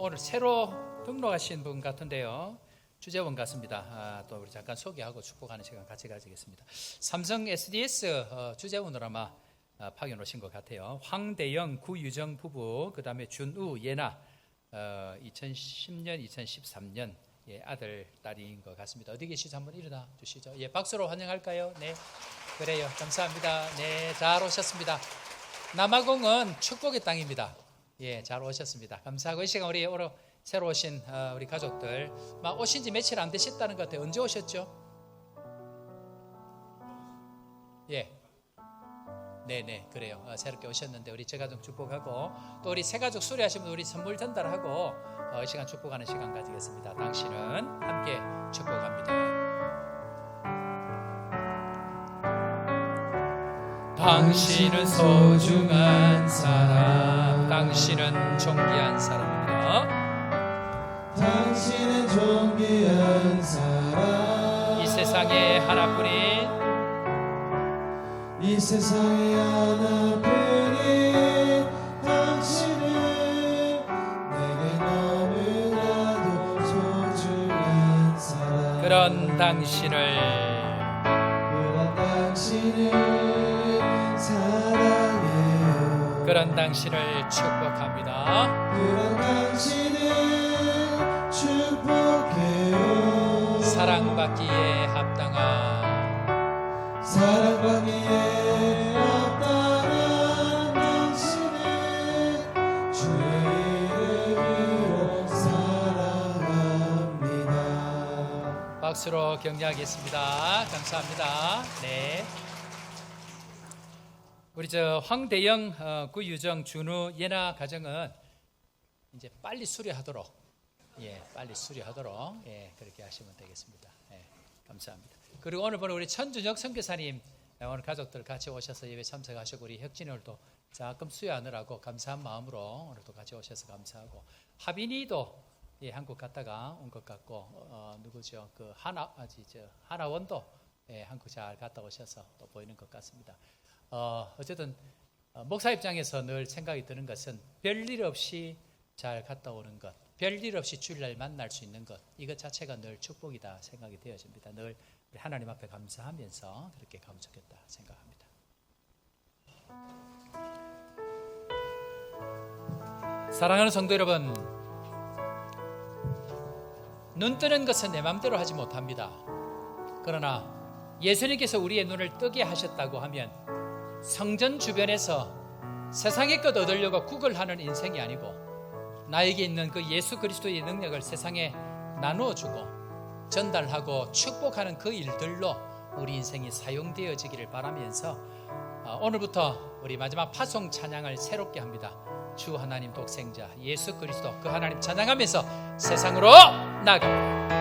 Speaker 1: 오늘 새로 등록하신 분 같은데요. 주재원 같습니다. 또 우리 잠깐 소개하고 축복하는 시간 같이 가지겠습니다. 삼성 SDS 주재원으로 아마 파견 오신 것 같아요. 황대영, 구유정 부부, 그 다음에 준우, 예나 2010년, 2013년 아들, 딸인 것 같습니다. 어디 계시죠? 한번 일어나 주시죠. 박수로 환영할까요? 네, 그래요. 감사합니다. 네, 잘 오셨습니다. 남아공은 축복의 땅입니다. 예, 잘 오셨습니다. 감사하고 이 시간 우리 새로 오신 우리 가족들 막 오신 지 며칠 안 되셨다는 것 같아요. 언제 오셨죠? 예. 네네, 그래요. 새롭게 오셨는데 우리 제가족 축복하고 또 우리 새가족 수리하신 분 우리 선물 전달하고 이 시간 축복하는 시간 가지겠습니다. 당신은 함께 축복합니다. 당신은 소중한 사람, 당신은 존귀한 사람입니다.
Speaker 10: 당신은 존귀한 사람,
Speaker 1: 이 세상에 하나뿐인,
Speaker 10: 이 세상에 하나뿐인 당신은 내게 너무나도 소중한 사람.
Speaker 1: 그런 당신을
Speaker 10: 사랑해요.
Speaker 1: 그런 당신을 축복합니다.
Speaker 10: 그런 당신을 축복해요.
Speaker 1: 사랑받기에 합당한,
Speaker 10: 사랑받기에 합당한 당신을 주의 이름으로 사랑합니다.
Speaker 1: 박수로 격려하겠습니다. 감사합니다. 네. 우리 황대영, 구유정, 준우, 예나 가정은 이제 빨리 수리하도록, 빨리 수리하도록, 그렇게 하시면 되겠습니다. 감사합니다. 그리고 오늘 보는 우리 천준혁 선교사님, 오늘 가족들 같이 오셔서 예배 참석하시고 우리 혁진이 오늘도 조금 수요하느라고 감사한 마음으로 오늘도 같이 오셔서 감사하고, 하빈이도 한국 갔다가 온 것 같고, 누구죠? 그 하나원도 한국 잘 갔다 오셔서 또 보이는 것 같습니다. 어쨌든 목사 입장에서 늘 생각이 드는 것은 별일 없이 잘 갔다 오는 것, 별일 없이 주일날 만날 수 있는 것, 이것 자체가 늘 축복이다 생각이 되어집니다. 늘 하나님 앞에 감사하면서 그렇게 가면 좋겠다 생각합니다. 사랑하는 성도 여러분, 눈 뜨는 것은 내 마음대로 하지 못합니다. 그러나 예수님께서 우리의 눈을 뜨게 하셨다고 하면 성전 주변에서 세상의 것 얻으려고 구걸하는 인생이 아니고 나에게 있는 그 예수 그리스도의 능력을 세상에 나누어 주고 전달하고 축복하는 그 일들로 우리 인생이 사용되어지기를 바라면서 오늘부터 우리 마지막 파송 찬양을 새롭게 합니다. 주 하나님 독생자 예수 그리스도 그 하나님 찬양하면서 세상으로 나아갑니다.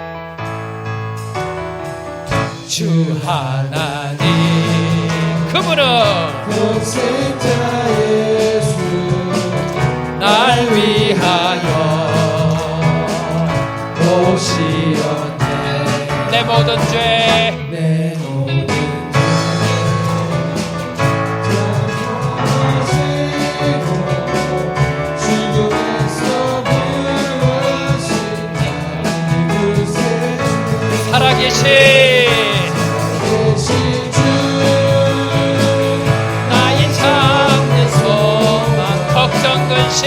Speaker 1: 주 하나님 그분은
Speaker 10: 독생자 예수
Speaker 1: 날 위하여
Speaker 10: 오시었네.
Speaker 1: 내 모든 죄
Speaker 10: 내 모든
Speaker 1: 살아계신 나의 참는 소망 걱정 근심